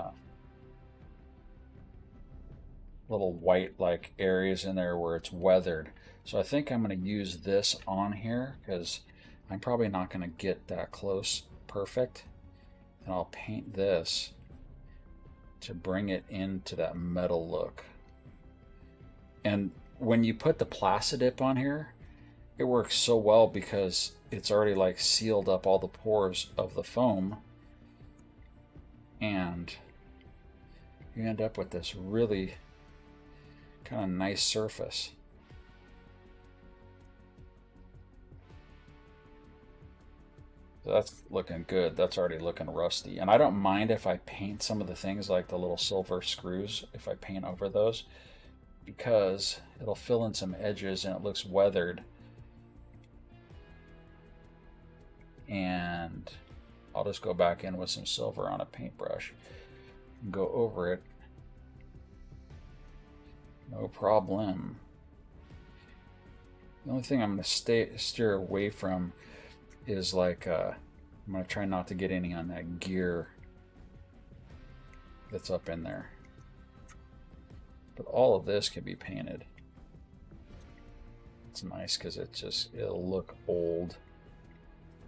little white like areas in there where it's weathered. So I think I'm going to use this on here because I'm probably not going to get that close perfect. And I'll paint this to bring it into that metal look. And when you put the Plastidip on here, it works so well because it's already like sealed up all the pores of the foam, and you end up with this really kind of nice surface. So that's looking good. That's already looking rusty. And I don't mind if I paint some of the things like the little silver screws, if I paint over those, because it'll fill in some edges and it looks weathered. And I'll just go back in with some silver on a paintbrush and go over it. No problem. The only thing I'm going to steer away from is like, I'm going to try not to get any on that gear that's up in there. But all of this can be painted. It's nice because it'll look old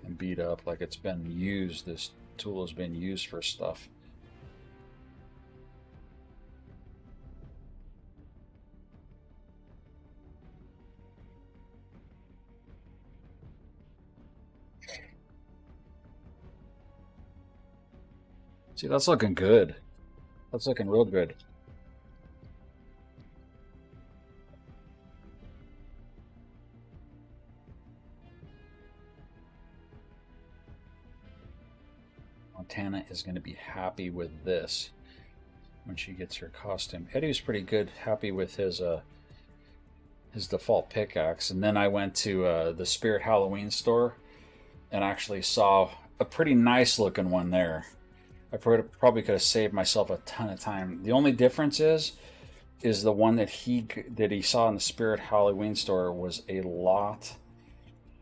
and beat up, like it's been used. This tool has been used for stuff. See, that's looking good. That's looking real good. Montana is going to be happy with this when she gets her costume. Eddie was pretty good, happy with his default pickaxe. And then I went to the Spirit Halloween store and actually saw a pretty nice looking one there. I probably could have saved myself a ton of time. The only difference is the one that he saw in the Spirit Halloween store was a lot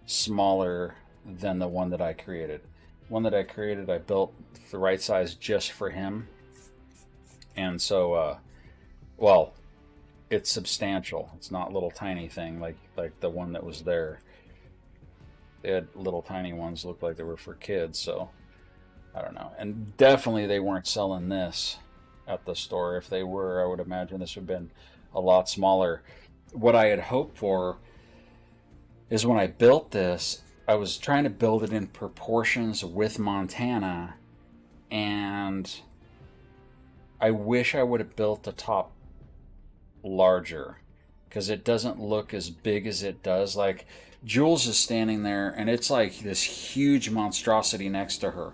smaller than the one that I created. One that I created, I built the right size just for him. And so, well, it's substantial. It's not a little tiny thing like the one that was there. They had little tiny ones, looked like they were for kids, so I don't know. And definitely they weren't selling this at the store. If they were, I would imagine this would have been a lot smaller. What I had hoped for is when I built this, I was trying to build it in proportions with Montana, and I wish I would have built the top larger because it doesn't look as big as it does. Like Jules is standing there and it's like this huge monstrosity next to her.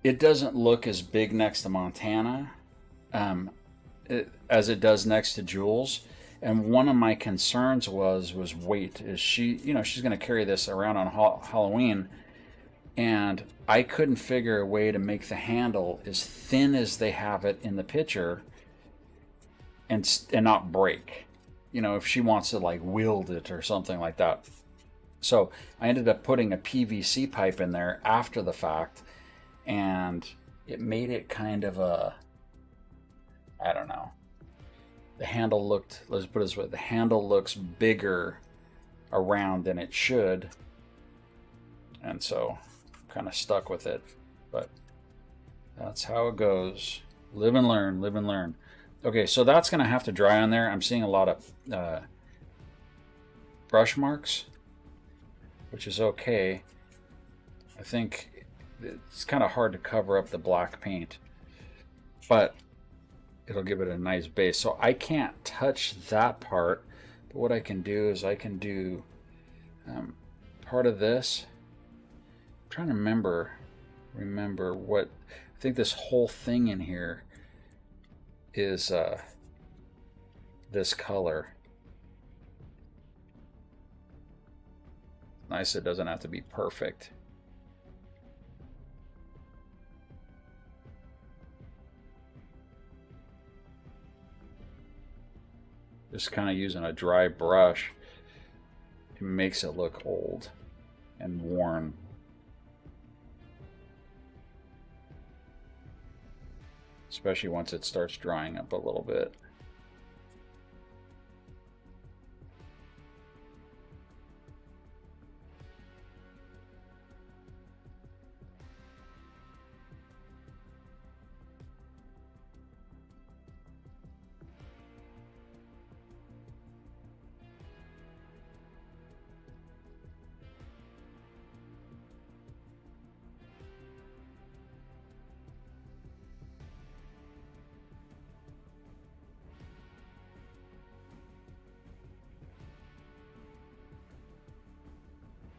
It doesn't look as big next to Montana as it does next to Jules. And one of my concerns was weight. Is she's going to carry this around on Halloween, and I couldn't figure a way to make the handle as thin as they have it in the picture, and not break. If she wants to like wield it or something like that. So I ended up putting a PVC pipe in there after the fact, and it made it kind of I don't know. The handle looked, let's put it this way, the handle looks bigger around than it should. And so kind of stuck with it. But that's how it goes. Live and learn, live and learn. Okay, so that's going to have to dry on there. I'm seeing a lot of brush marks, which is okay. I think it's kind of hard to cover up the black paint, but it'll give it a nice base. So I can't touch that part, but what I can do is I can do part of this. I'm trying to remember what, I think this whole thing in here is this color. Nice, it doesn't have to be perfect. Just kind of using a dry brush, it makes it look old and worn. Especially once it starts drying up a little bit.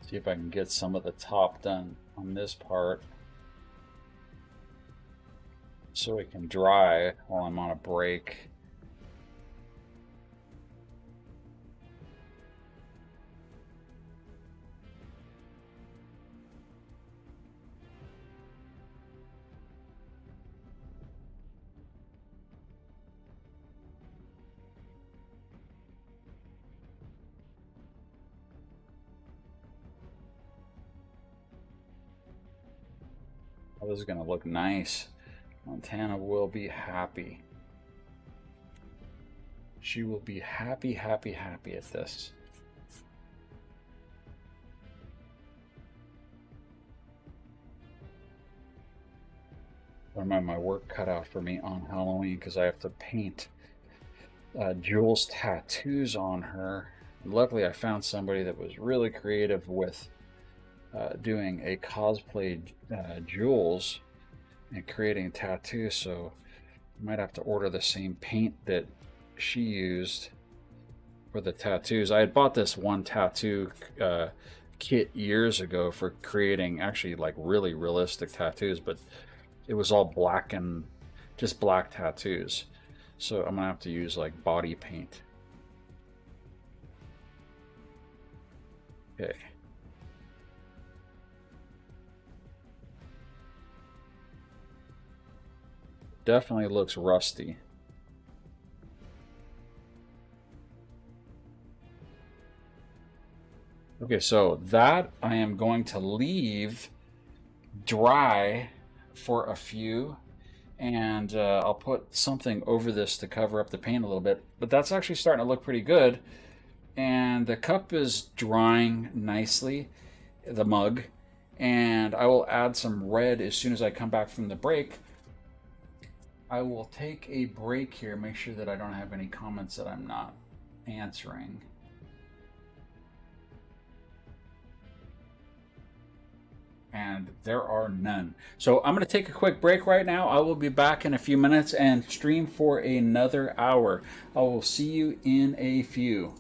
See if I can get some of the top done on this part so it can dry while I'm on a break. Oh, this is gonna look nice. Montana will be happy. She will be happy, happy, happy at this. I have my work cut out for me on Halloween because I have to paint Jules' tattoos on her. Luckily, I found somebody that was really creative with doing a cosplay Jules and creating tattoos, so I might have to order the same paint that she used for the tattoos. I had bought this one tattoo kit years ago for creating actually like really realistic tattoos, but it was all black and just black tattoos. So I'm gonna have to use like body paint. Okay. Definitely looks rusty. Okay, so that I am going to leave dry for a few, and I'll put something over this to cover up the paint a little bit, but that's actually starting to look pretty good. And the cup is drying nicely, the mug, and I will add some red as soon as I come back from the break. I will take a break here, make sure that I don't have any comments that I'm not answering. And there are none. So I'm going to take a quick break right now. I will be back in a few minutes and stream for another hour. I will see you in a few.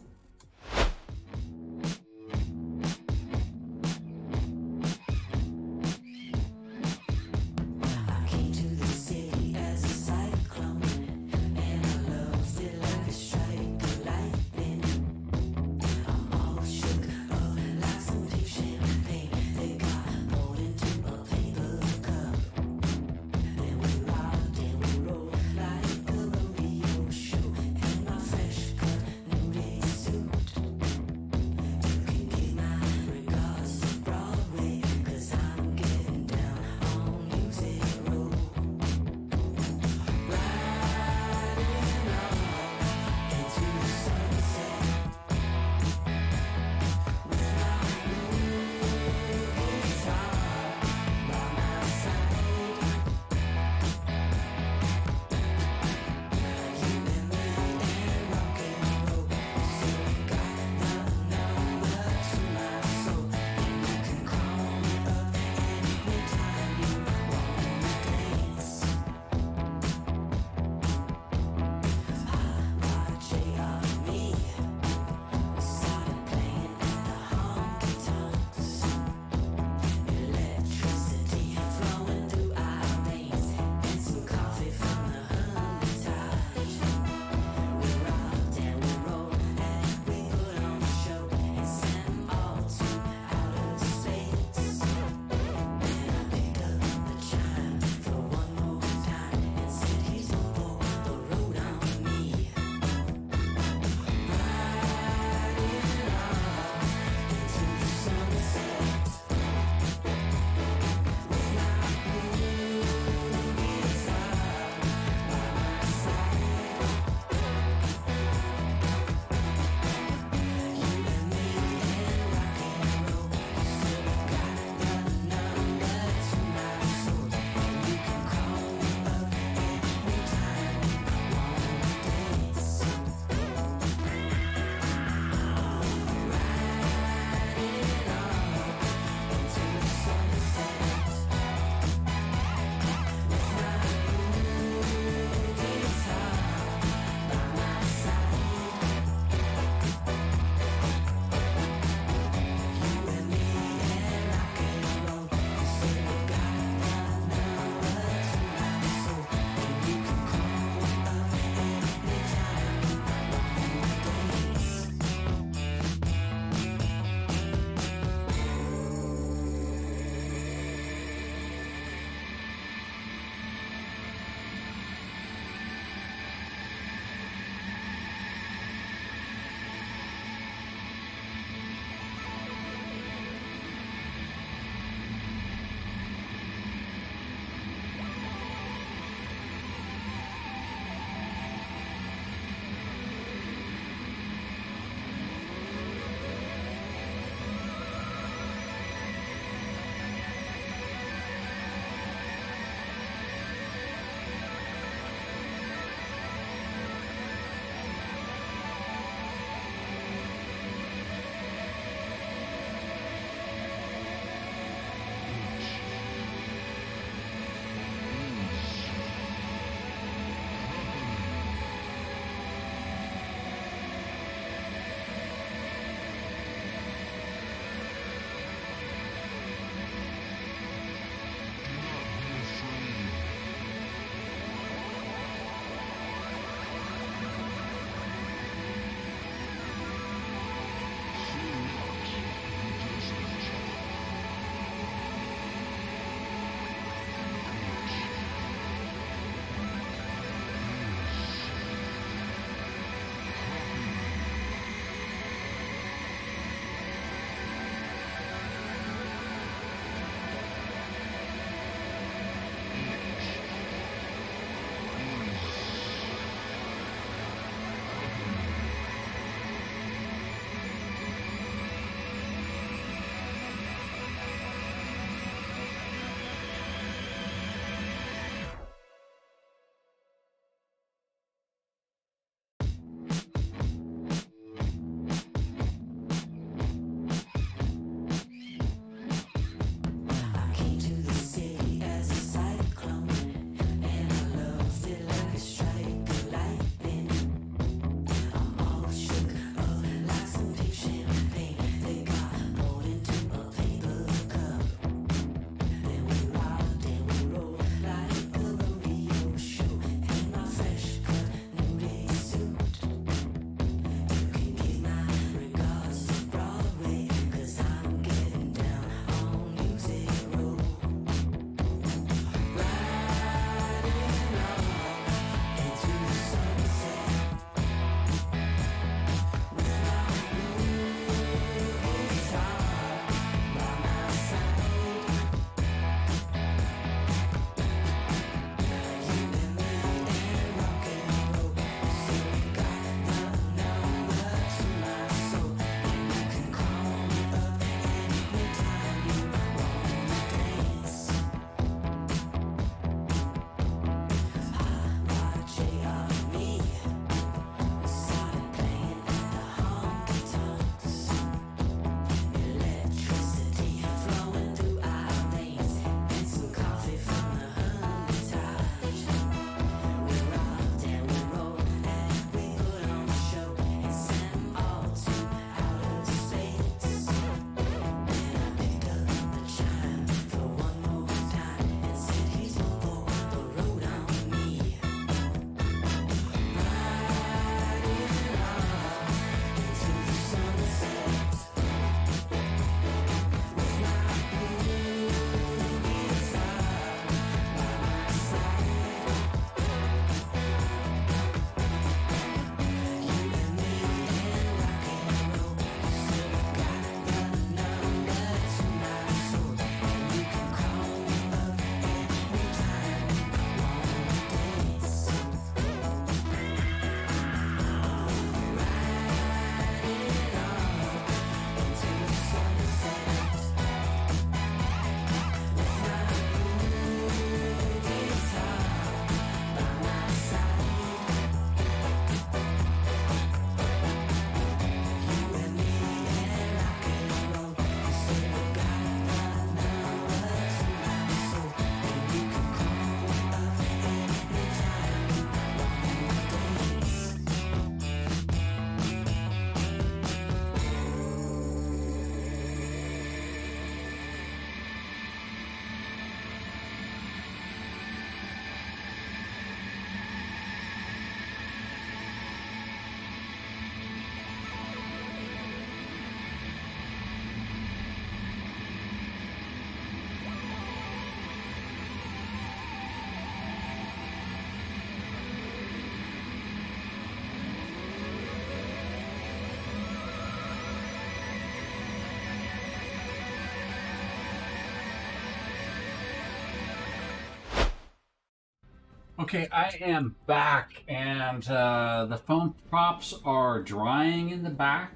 Okay, I am back, and the foam props are drying in the back,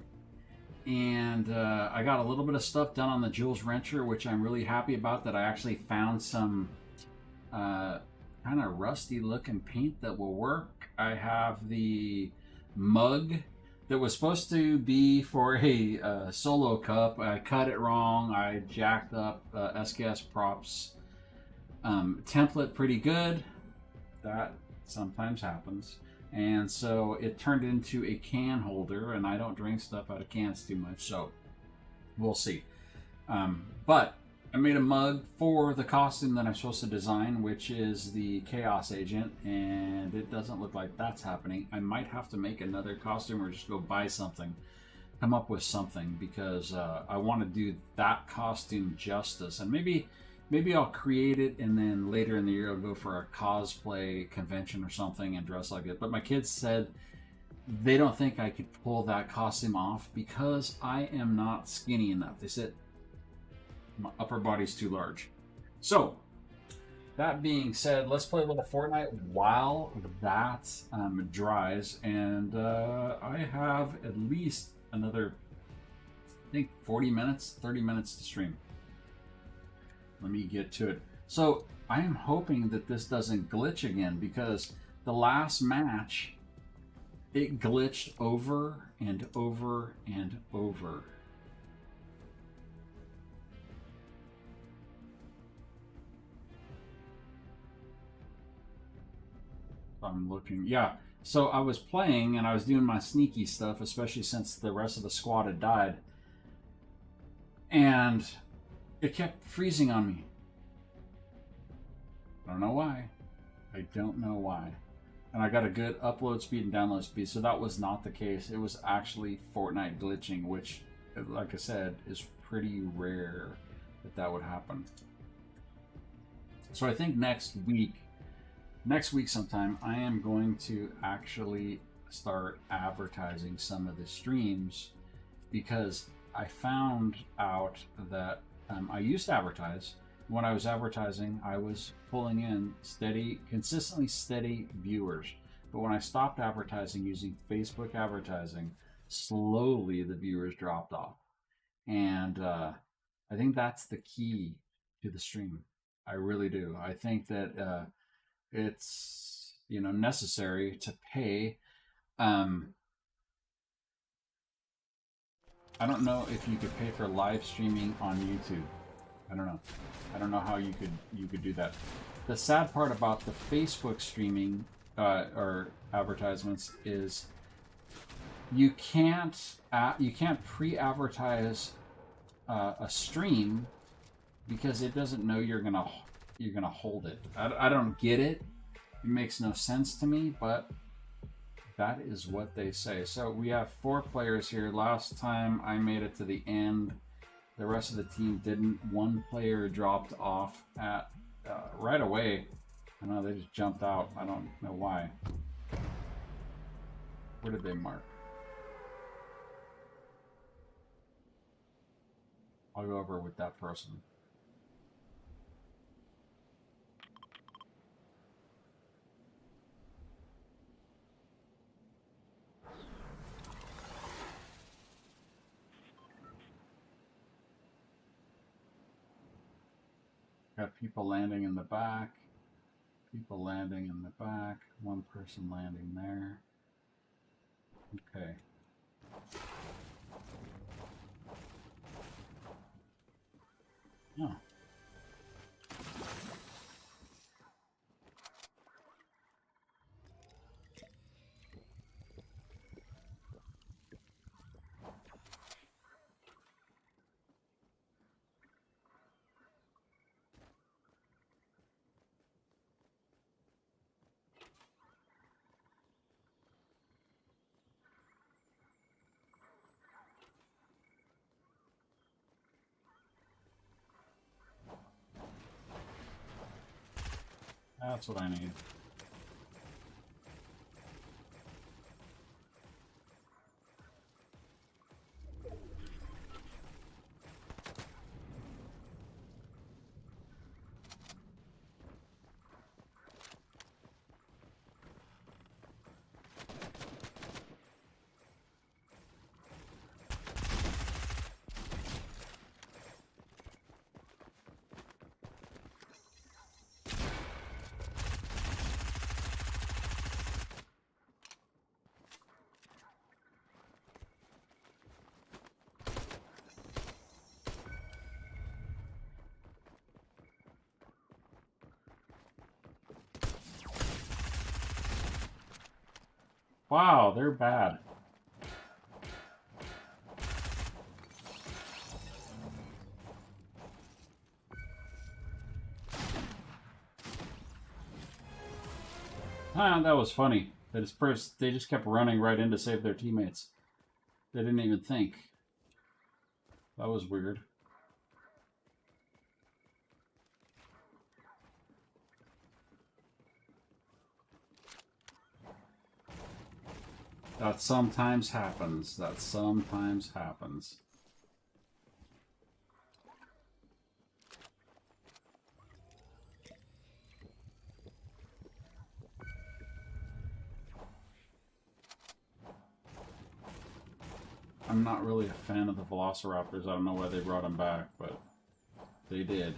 and I got a little bit of stuff done on the Jules Wrencher, which I'm really happy about. That I actually found some uh, kind of rusty looking paint that will work. I have the mug that was supposed to be for a solo cup. I cut it wrong. I jacked up SKS props template pretty good. That sometimes happens. And so it turned into a can holder, and I don't drink stuff out of cans too much, so we'll see. But I made a mug for the costume that I'm supposed to design, which is the Chaos Agent, and it doesn't look like that's happening. I might have to make another costume or just go buy something, come up with something, because I want to do that costume justice. And maybe I'll create it, and then later in the year I'll go for a cosplay convention or something and dress like it. But my kids said they don't think I could pull that costume off because I am not skinny enough. They said my upper body's too large. So that being said, let's play a little Fortnite while that dries. And I have at least another, I think, 40 minutes, 30 minutes to stream. Let me get to it. So I am hoping that this doesn't glitch again, because the last match, it glitched over and over and over. I'm looking, yeah. So I was playing and I was doing my sneaky stuff, especially since the rest of the squad had died. And it kept freezing on me. I don't know why. I don't know why. And I got a good upload speed and download speed, so that was not the case. It was actually Fortnite glitching, which, like I said, is pretty rare that would happen. So I think next week sometime, I am going to actually start advertising some of the streams, because I found out that I used to advertise. When I was advertising, I was pulling in consistently steady viewers. But when I stopped advertising using Facebook advertising, slowly the viewers dropped off. And I think that's the key to the stream. I really do. I think that it's necessary to pay. I don't know if you could pay for live streaming on YouTube. I don't know. I don't know how you could do that. The sad part about the Facebook streaming or advertisements is you can't pre-advertise a stream, because it doesn't know you're gonna hold it. I don't get it. It makes no sense to me, but that is what they say. So we have 4 players here. Last time I made it to the end. The rest of the team didn't. 1 player dropped off at right away. I don't know, they just jumped out. I don't know why. Where did they mark? I'll go over with that person. Got people landing in the back. People landing in the back. 1 person landing there. Okay. Oh. That's what I need. Wow, they're bad. Ah, that was funny. They just kept running right in to save their teammates. They didn't even think. That was weird. That sometimes happens. That sometimes happens. I'm not really a fan of the Velociraptors. I don't know why they brought them back, but they did.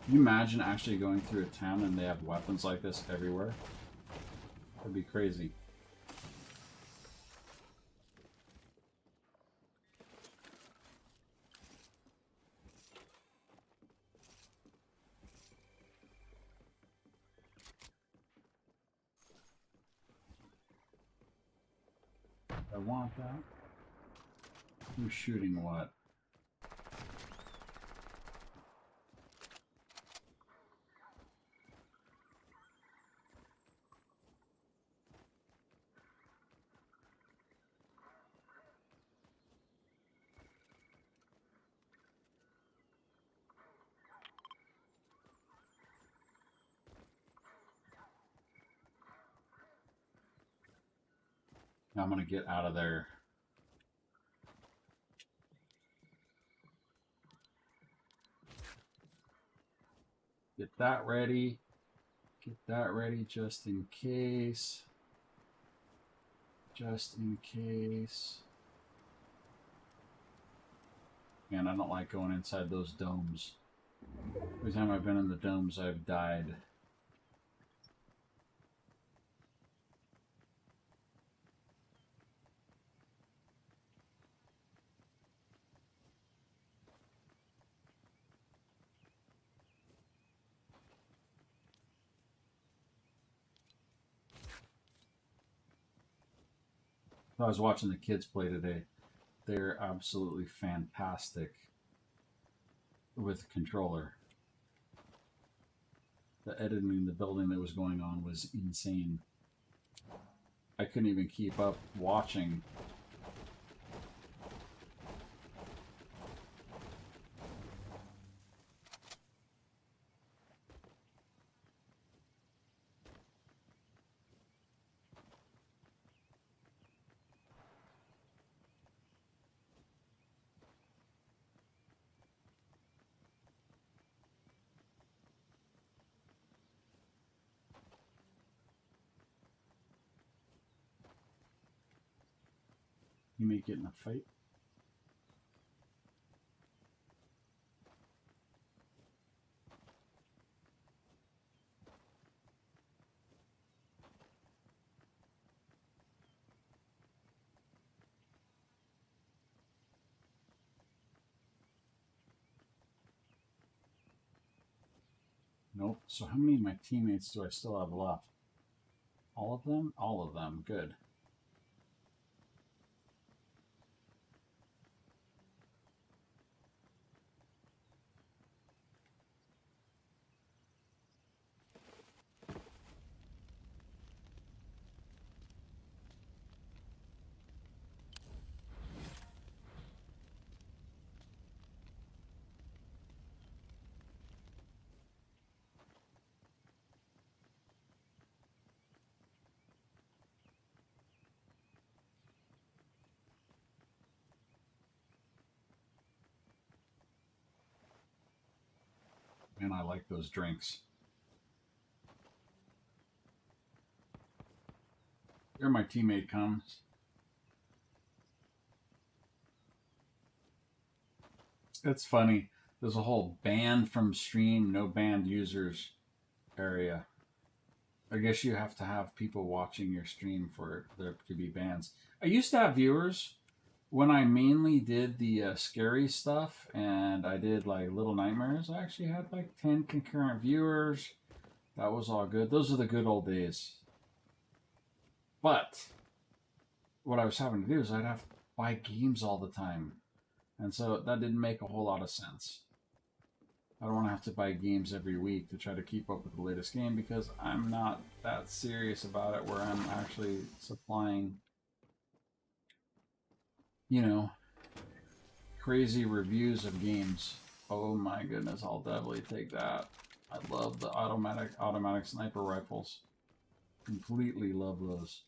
Can you imagine actually going through a town and they have weapons like this everywhere? That'd be crazy. I want that. Who's shooting what? I'm gonna get out of there. Get that ready. Get that ready just in case. Just in case. Man, I don't like going inside those domes. Every time I've been in the domes, I've died. I was watching the kids play today. They're absolutely fantastic with controller. The editing in the building that was going on was insane. I couldn't even keep up watching. You may get in a fight. Nope. So how many of my teammates do I still have left? All of them? All of them. Good. Man, I like those drinks. There my teammate comes. It's funny. There's a whole banned from stream, no banned users area. I guess you have to have people watching your stream for there to be bans. I used to have viewers when I mainly did the scary stuff and I did like Little Nightmares. I actually had like 10 concurrent viewers. That was all good. Those are the good old days. But what I was having to do is I'd have to buy games all the time. And so that didn't make a whole lot of sense. I don't want to have to buy games every week to try to keep up with the latest game because I'm not that serious about it where I'm actually supplying, you know, crazy reviews of games. Oh my goodness, I'll definitely take that. I love the automatic sniper rifles. Completely love those.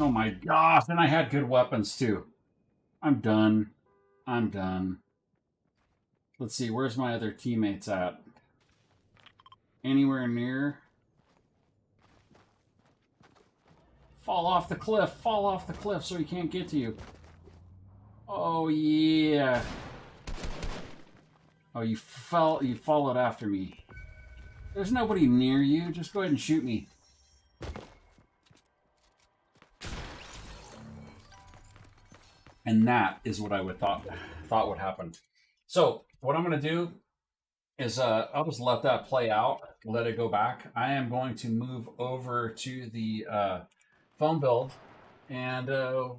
Oh my gosh, and I had good weapons too. I'm done. I'm done. Let's see, where's my other teammates at? Anywhere near? Fall off the cliff so he can't get to you. Oh yeah. Oh, you followed after me. There's nobody near you, just go ahead and shoot me. And that is what I would thought would happen. So what I'm going to do is I'll just let that play out, let it go back. I am going to move over to the phone build, and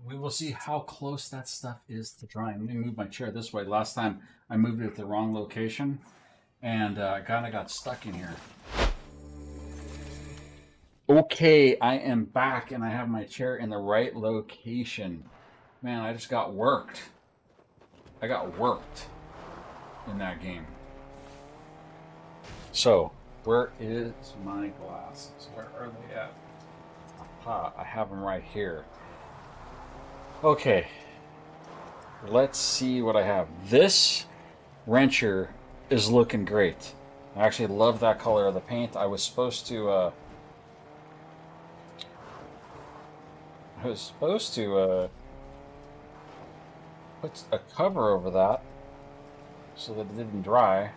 we will see how close that stuff is to drying. Let me move my chair this way. Last time I moved it at the wrong location, and I kind of got stuck in here. Okay, I am back, and I have my chair in the right location. Man, I just got worked. I got worked in that game. So, where is my glasses? Where are they at? Aha, I have them right here. Okay. Let's see what I have. This wrencher is looking great. I actually love that color of the paint. I was supposed to put a cover over that so that it didn't dry,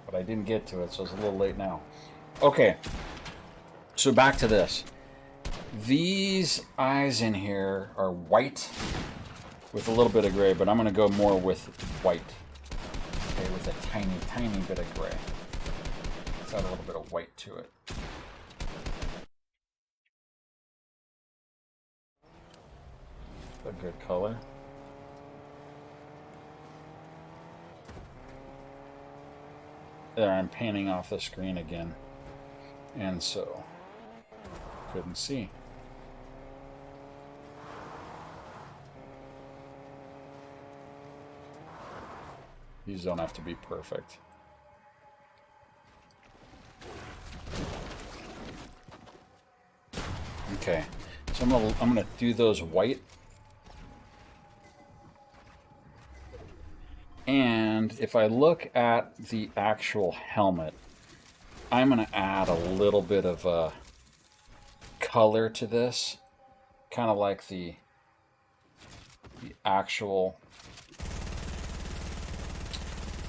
but I didn't get to it, so it's a little late now. Okay, so back to this. These eyes in here are white with a little bit of gray, but I'm going to go more with white. Okay, with a tiny, tiny bit of gray. Let's add a little bit of white to it. A good color. There, I'm panning off the screen again, and so couldn't see. These don't have to be perfect. Okay, so I'm gonna do those white. And if I look at the actual helmet, I'm going to add a little bit of color to this, kind of like the actual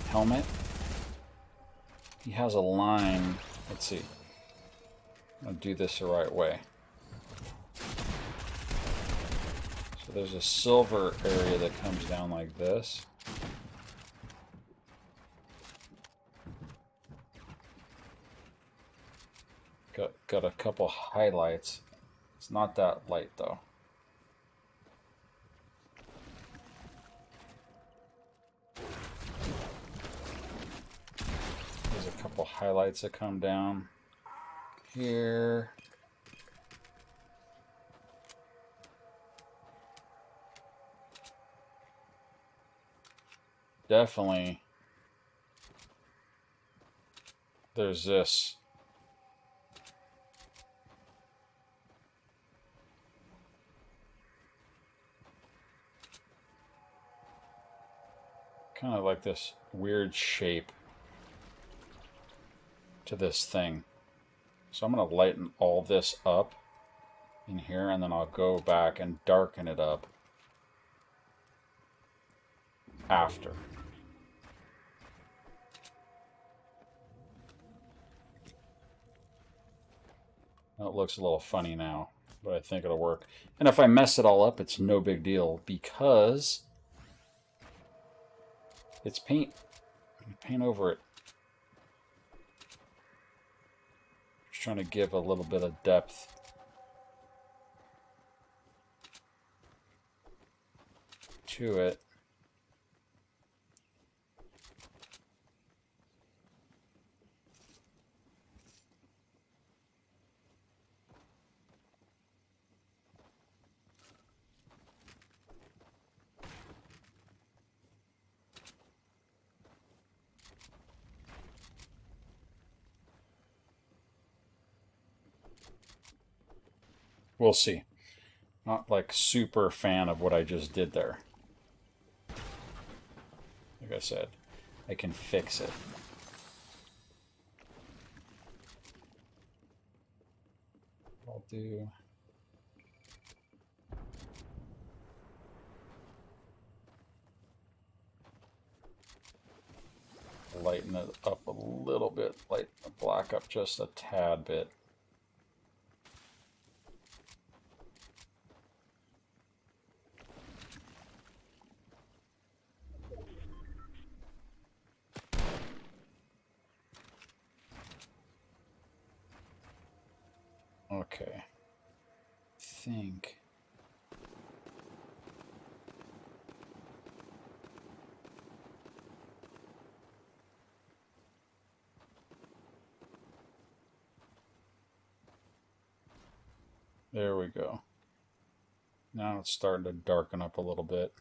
helmet. He has a line Let's see. I'll do this the right way. So there's a silver area that comes down like this. Got a couple highlights. It's not that light though. There's a couple highlights that come down here. Definitely there's this. Kind of like this weird shape to this thing. So I'm going to lighten all this up in here, and then I'll go back and darken it up after. It looks a little funny now, but I think it'll work. And if I mess it all up, it's no big deal because it's paint. Paint over it. Just trying to give a little bit of depth. To it. We'll see. Not like super fan of what I just did there. Like I said, I can fix it. I'll do... lighten it up a little bit, lighten the black up just a tad bit. Okay, I think there we go. Now it's starting to darken up a little bit.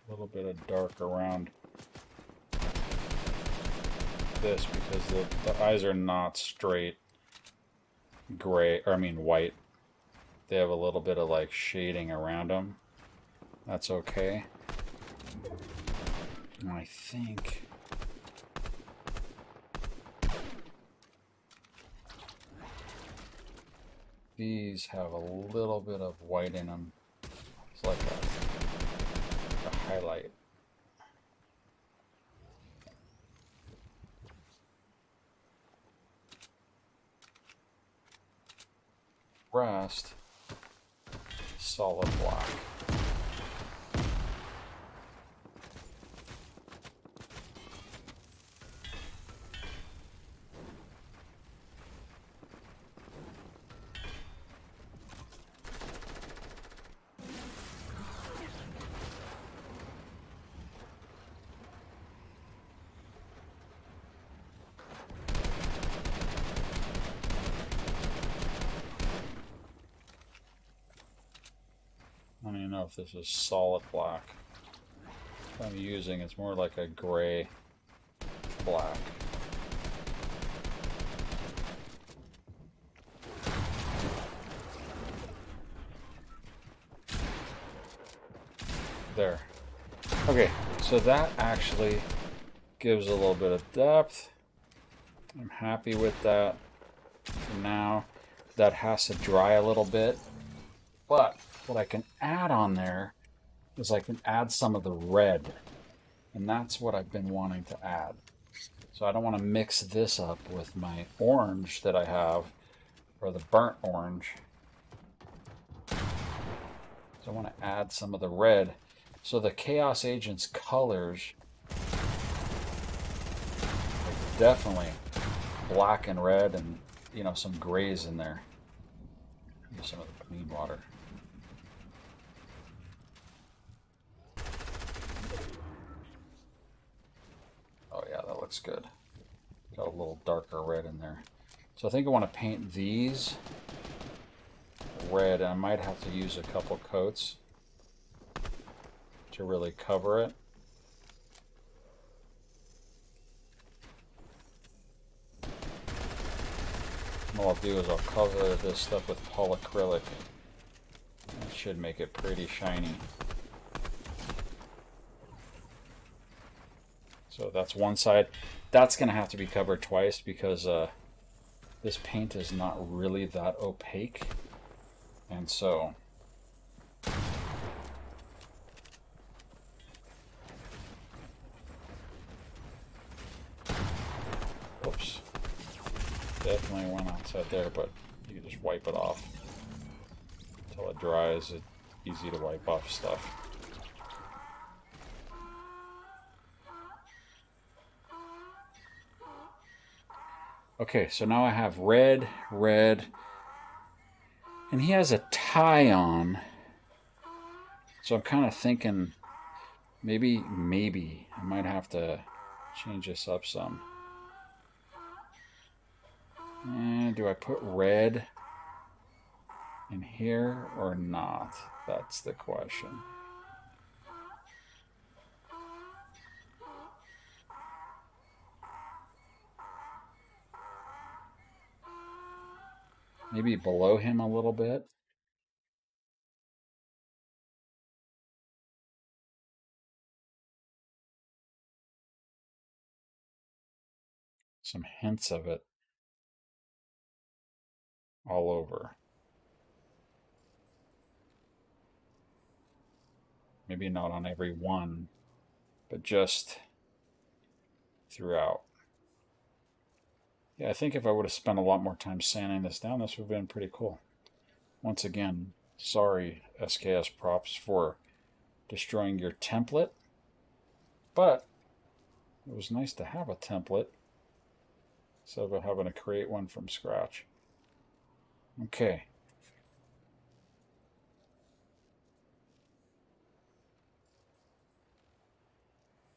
A little bit of dark around this because the eyes are not straight gray, or I mean white. They have a little bit of like shading around them. That's okay. And I think these have a little bit of white in them. It's like a highlight. Rest, solid black. I don't even know if this is solid black. I'm using, it's more like a gray black. There. Okay, so that actually gives a little bit of depth. I'm happy with that for now. That has to dry a little bit. But what I can add on there is I can add some of the red. And that's what I've been wanting to add. So I don't want to mix this up with my orange that I have, or the burnt orange. So I want to add some of the red. So the Chaos Agent's colors are definitely black and red, and you know, some grays in there. Use some of the clean water. Oh yeah, that looks good. Got a little darker red in there. So I think I want to paint these red, and I might have to use a couple coats to really cover it. What I'll do is I'll cover this stuff with polyacrylic. That should make it pretty shiny. So that's one side. That's going to have to be covered twice because this paint is not really that opaque. And so whoops. Definitely went outside there, but you can just wipe it off until it dries. It's easy to wipe off stuff. Okay, so now I have red, and he has a tie on. So I'm kind of thinking maybe I might have to change this up some. And do I put red in here or not? That's the question. Maybe below him a little bit. Some hints of it all over. Maybe not on every one, but just throughout. Yeah, I think if I would have spent a lot more time sanding this down, this would have been pretty cool. Once again, sorry SKS Props for destroying your template, but it was nice to have a template instead of having to create one from scratch. Okay.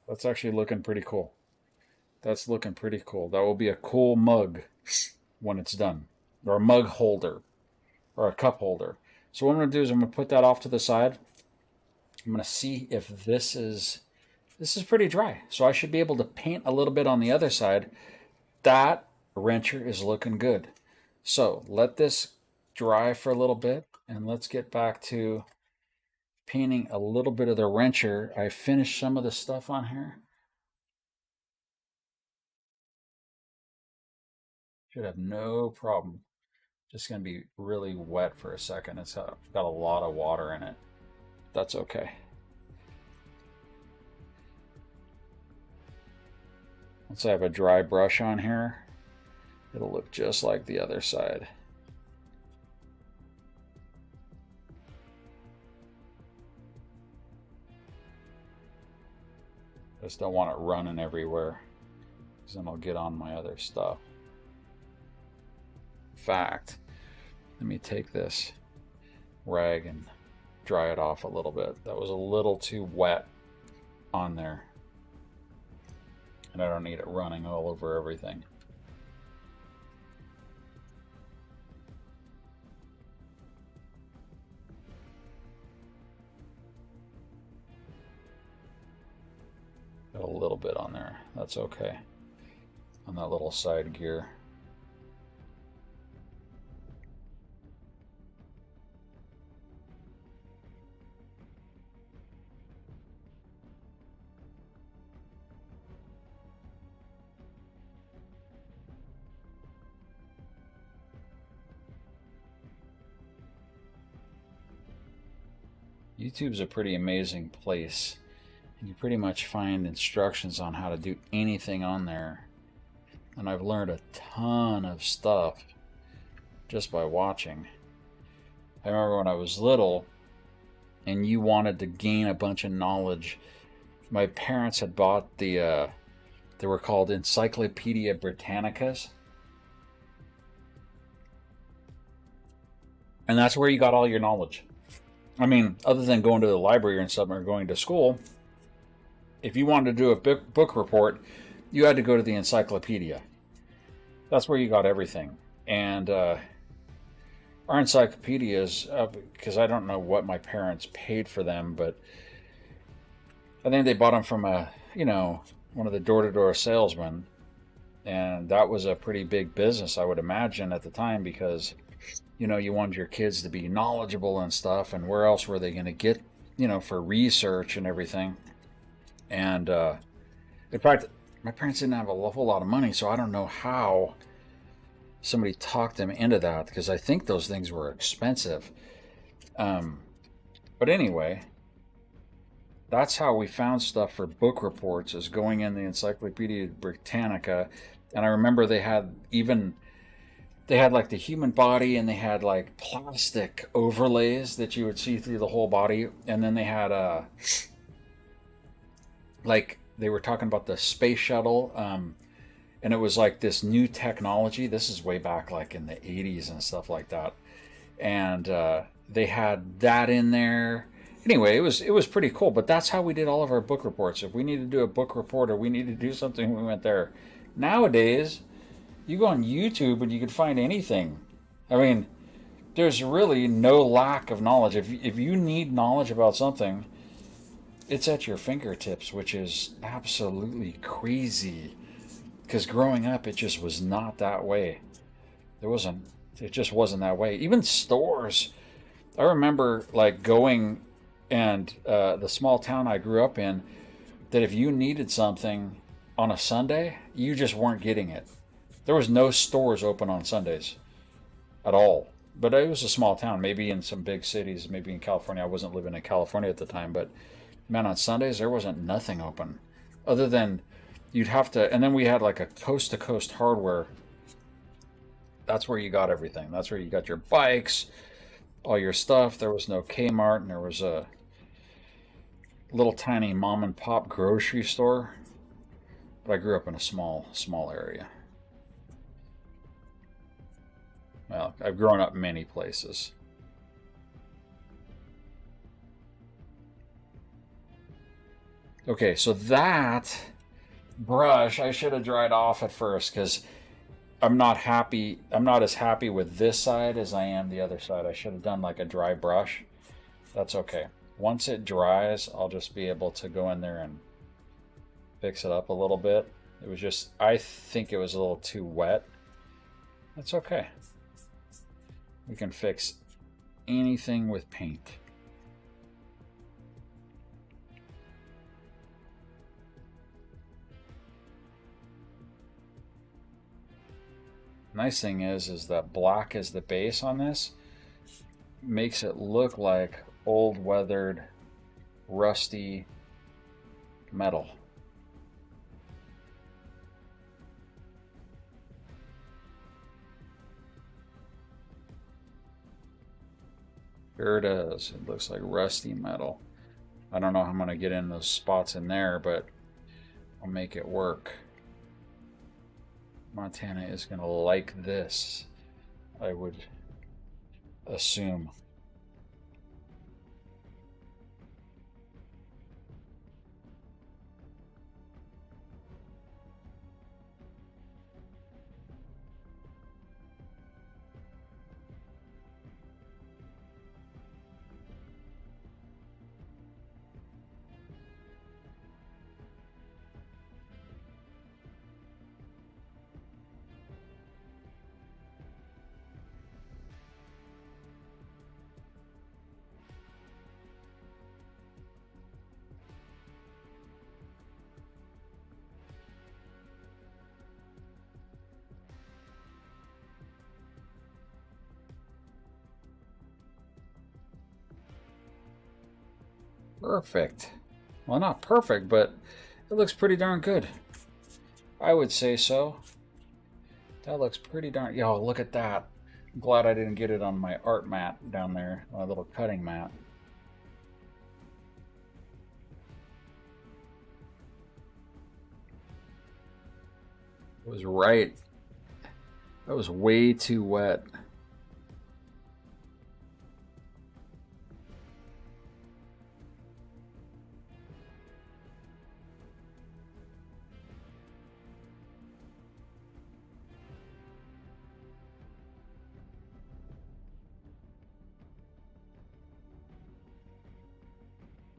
That's actually looking pretty cool. That's looking pretty cool. That will be a cool mug when it's done. Or a mug holder. Or a cup holder. So what I'm going to do is I'm going to put that off to the side. I'm going to see if this is pretty dry. So I should be able to paint a little bit on the other side. That wrencher is looking good. So let this dry for a little bit, and let's get back to painting a little bit of the wrencher. I finished some of the stuff on here. Should have no problem. Just going to be really wet for a second. It's got a lot of water in it. That's okay. Once I have a dry brush on here, it'll look just like the other side. Just don't want it running everywhere, because then I'll get on my other stuff. In fact, let me take this rag and dry it off a little bit. That was a little too wet on there, and I don't need it running all over everything. That's okay. On that little side gear. YouTube's a pretty amazing place. You pretty much find instructions on how to do anything on there. And I've learned a ton of stuff just by watching. I remember when I was little and you wanted to gain a bunch of knowledge, my parents had bought they were called Encyclopedia Britannicas. And that's where you got all your knowledge. I mean, other than going to the library and something or going to school, if you wanted to do a book report, you had to go to the encyclopedia. That's where you got everything. And our encyclopedias, because I don't know what my parents paid for them, but I think they bought them from one of the door-to-door salesmen. And that was a pretty big business, I would imagine, at the time, because you wanted your kids to be knowledgeable and stuff, and where else were they going to get, for research and everything. And in fact, my parents didn't have a whole lot of money, so I don't know how somebody talked them into that, because I think those things were expensive. But anyway, that's how we found stuff for book reports, is going in the Encyclopedia Britannica. And I remember they had like the human body, and they had like plastic overlays that you would see through the whole body. And then they had like they were talking about the space shuttle, and it was like this new technology. This is way back like in the 80s and stuff like that. And they had that in there. Anyway, it was pretty cool. But that's how we did all of our book reports. If we needed to do a book report or we needed to do something, we went there. Nowadays, you go on YouTube and you can find anything. I mean, there's really no lack of knowledge. If you need knowledge about something, it's at your fingertips, which is absolutely crazy. Because growing up, it just was not that way. It just wasn't that way. Even stores. I remember like going and the small town I grew up in, that if you needed something on a Sunday, you just weren't getting it. There was no stores open on Sundays at all. But it was a small town, maybe in some big cities, maybe in California. I wasn't living in California at the time, but man, on Sundays, there wasn't nothing open. Other than you'd have to, and then we had like a coast-to-coast hardware. That's where you got everything. That's where you got your bikes, all your stuff. There was no Kmart, and there was a little tiny mom and pop grocery store. But I grew up in a small area. Well, I've grown up many places. Okay, so that brush I should have dried off at first, because I'm not as happy with this side as I am the other side. I should have done like a dry brush. That's okay. Once it dries, I'll just be able to go in there and fix it up a little bit. It was just, I think it was a little too wet. That's okay. We can fix anything with paint. Nice thing is that black as the base on this makes it look like old weathered, rusty metal. Sure does. It looks like rusty metal. I don't know how I'm going to get in those spots in there, but I'll make it work. Montana is going to like this, I would assume. Perfect. Well, not perfect, but it looks pretty darn good. I would say so. That looks pretty darn... Yo, look at that. I'm glad I didn't get it on my art mat down there, my little cutting mat. It was right. That was way too wet.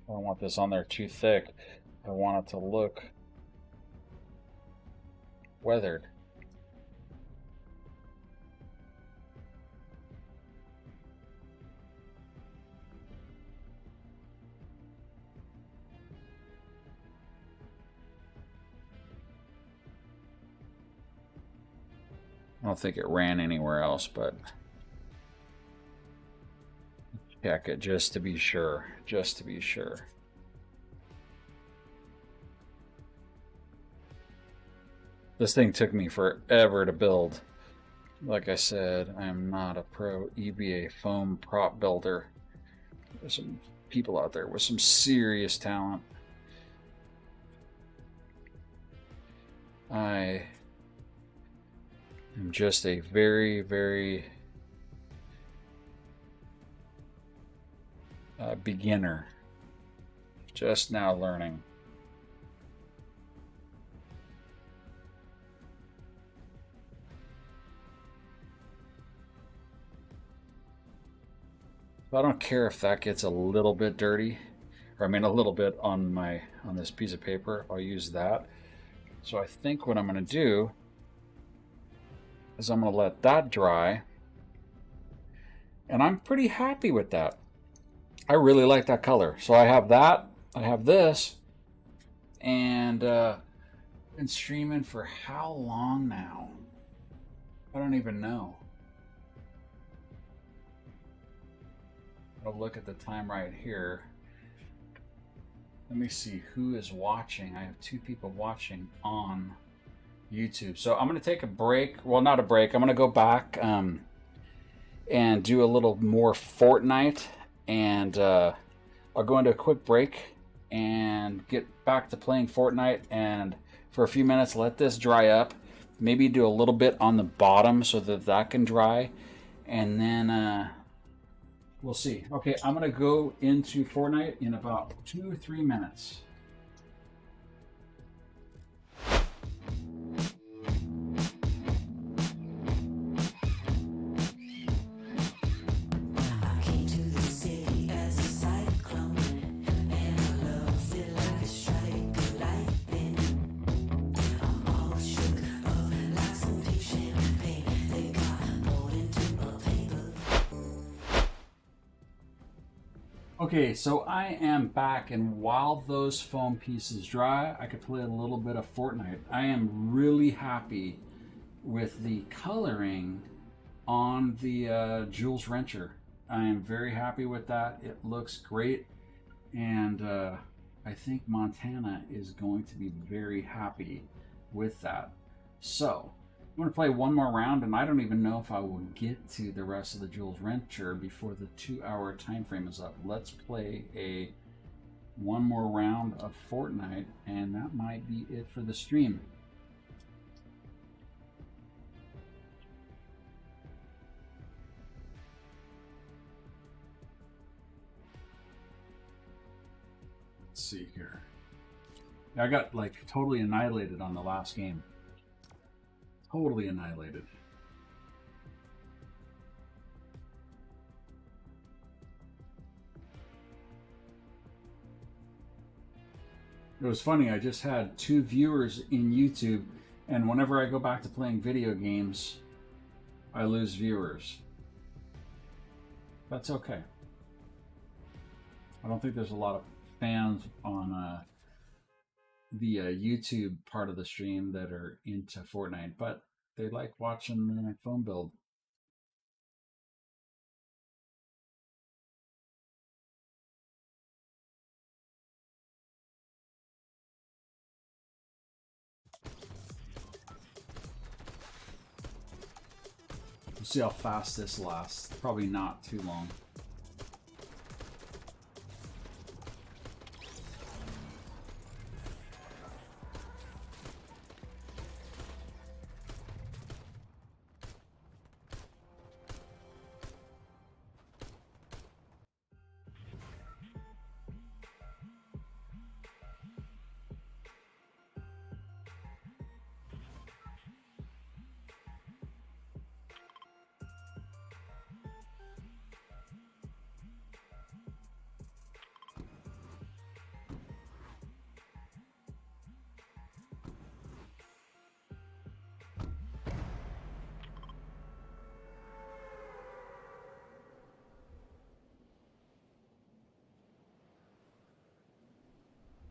I don't want this on there too thick. I want it to look weathered. I don't think it ran anywhere else, but check it just to be sure. Just to be sure. This thing took me forever to build. Like I said, I am not a pro EVA foam prop builder. There's some people out there with some serious talent. I am just a very, very beginner. Just now learning. I don't care if that gets a little bit dirty, or I mean a little bit on this piece of paper. I'll use that. So I think what I'm going to do is I'm going to let that dry, and I'm pretty happy with that. I really like that color. So I have that, I have this, and been streaming for how long now? I don't even know. I'll look at the time right here. Let me see who is watching. I have 2 people watching on YouTube. So I'm going to take a break. Well, not a break. I'm going to go back and do a little more Fortnite. And I'll go into a quick break and get back to playing Fortnite. And for a few minutes, let this dry up. Maybe do a little bit on the bottom so that that can dry. And then... we'll see. Okay, I'm going to go into Fortnite in about 2 or 3 minutes. Okay, so I am back, and while those foam pieces dry, I could play a little bit of Fortnite. I am really happy with the coloring on the Jules Wrencher. I am very happy with that. It looks great, and I think Montana is going to be very happy with that. So I'm going to play one more round, and I don't even know if I will get to the rest of the Jules Wrencher before the 2-hour time frame is up. Let's play one more round of Fortnite, and that might be it for the stream. Let's see here. I got like totally annihilated on the last game. Totally annihilated. It was funny, I just had 2 viewers in YouTube, and whenever I go back to playing video games, I lose viewers. That's okay. I don't think there's a lot of fans on the YouTube part of the stream that are into Fortnite, but they like watching my phone build. We'll see how fast this lasts. Probably not too long.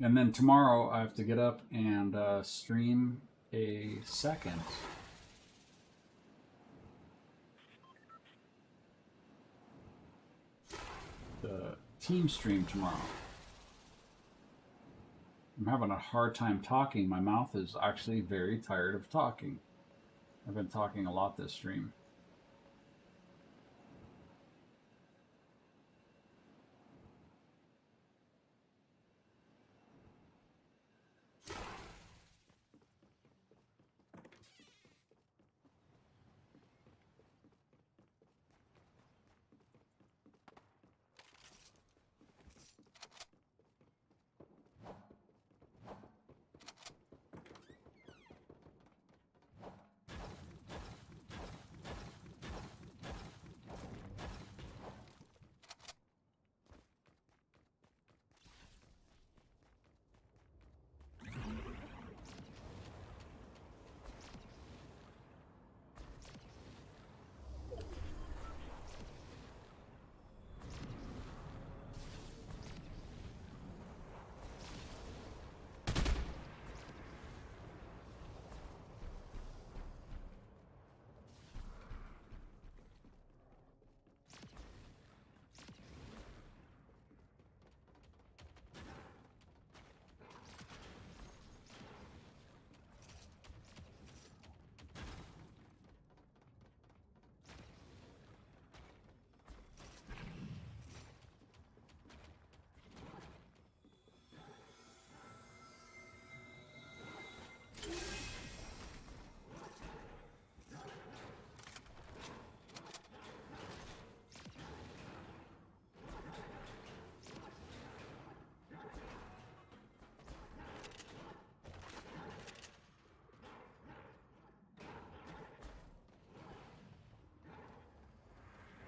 And then tomorrow I have to get up and stream a second. The team stream tomorrow. I'm having a hard time talking. My mouth is actually very tired of talking. I've been talking a lot this stream.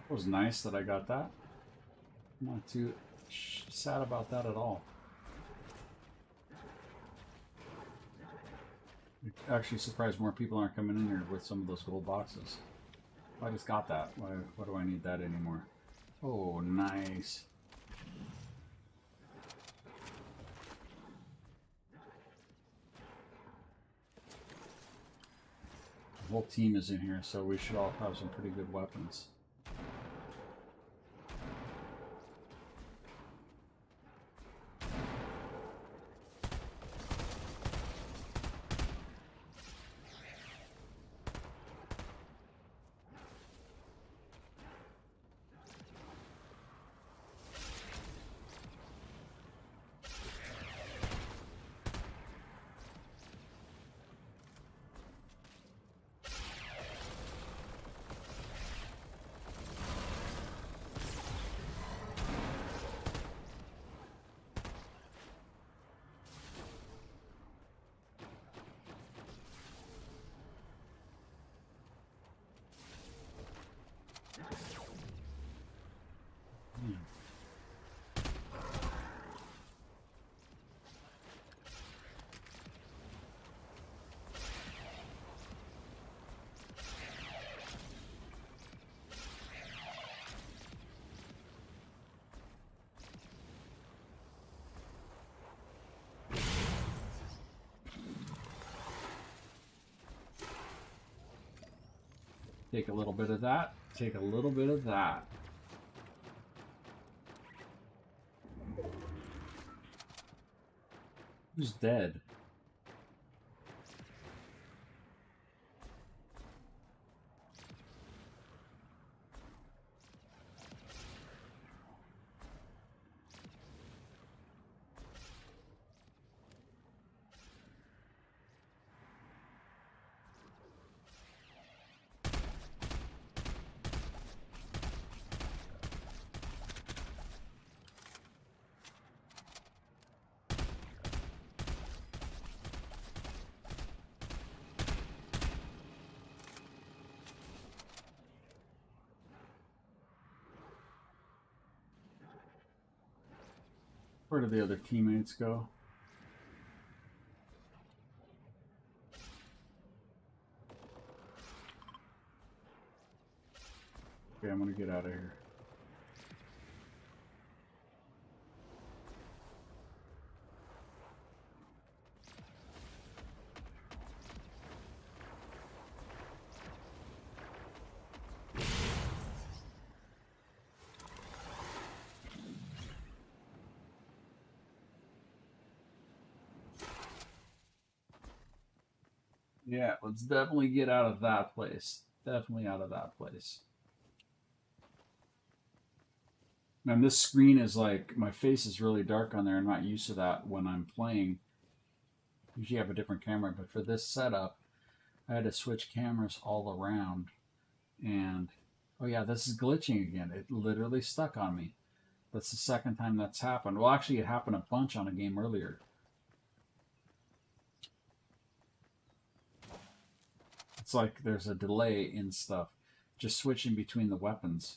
It was nice that I got that. I'm not too sad about that at all. It actually surprised more people aren't coming in here with some of those gold boxes. I just got that. Why do I need that anymore? Oh, nice. The whole team is in here, so we should all have some pretty good weapons. Take a little bit of that. Take a little bit of that. Who's dead? Where did the other teammates go? Okay, I'm gonna get out of here. Yeah, let's definitely get out of that place. Definitely out of that place. And this screen is like, my face is really dark on there. I'm not used to that when I'm playing. Usually I have a different camera, but for this setup, I had to switch cameras all around. And, oh yeah, this is glitching again. It literally stuck on me. That's the second time that's happened. Well, actually, it happened a bunch on a game earlier. It's like there's a delay in stuff. Just switching between the weapons.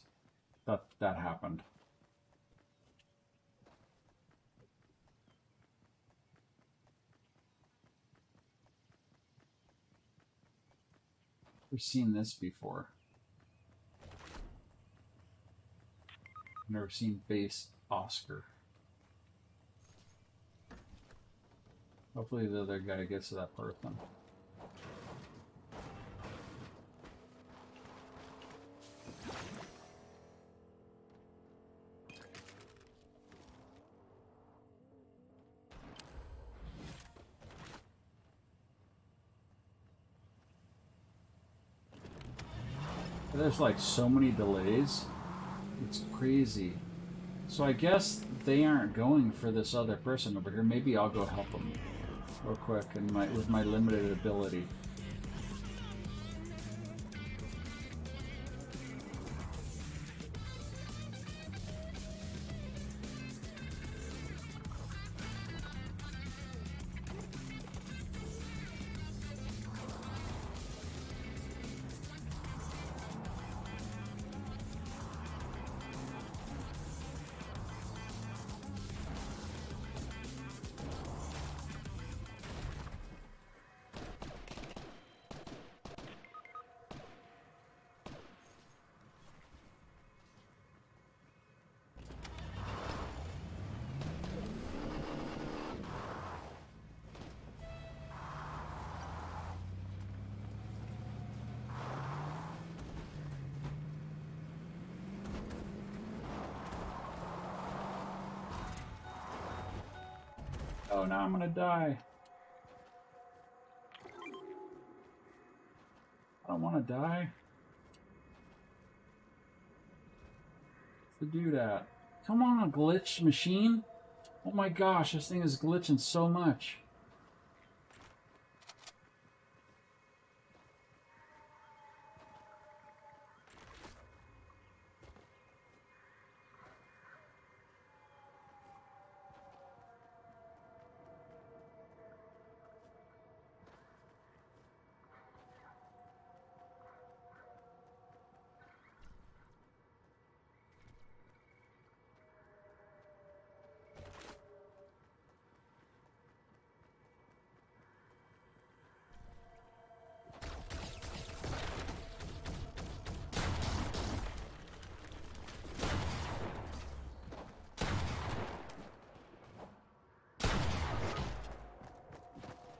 That happened. We've seen this before. Never seen base Oscar. Hopefully the other guy gets to that person. There's like so many delays. It's crazy. So I guess they aren't going for this other person over here. Maybe I'll go help them real quick and with my limited ability. Oh, now I'm gonna die. I don't want to die. What's the dude at? Come on, glitch machine. Oh my gosh, this thing is glitching so much.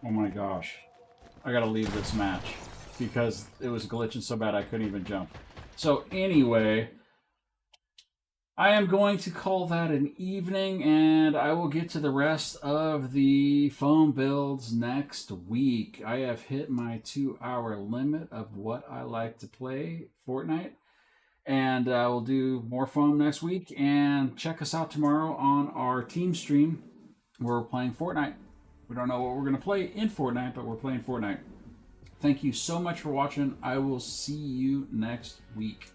Oh my gosh. I gotta leave this match because it was glitching so bad I couldn't even jump. So anyway, I am going to call that an evening, and I will get to the rest of the foam builds next week. I have hit my 2-hour limit of what I like to play Fortnite, and we'll do more foam next week. And check us out tomorrow on our team stream where we're playing Fortnite. We don't know what we're going to play in Fortnite, but we're playing Fortnite. Thank you so much for watching. I will see you next week.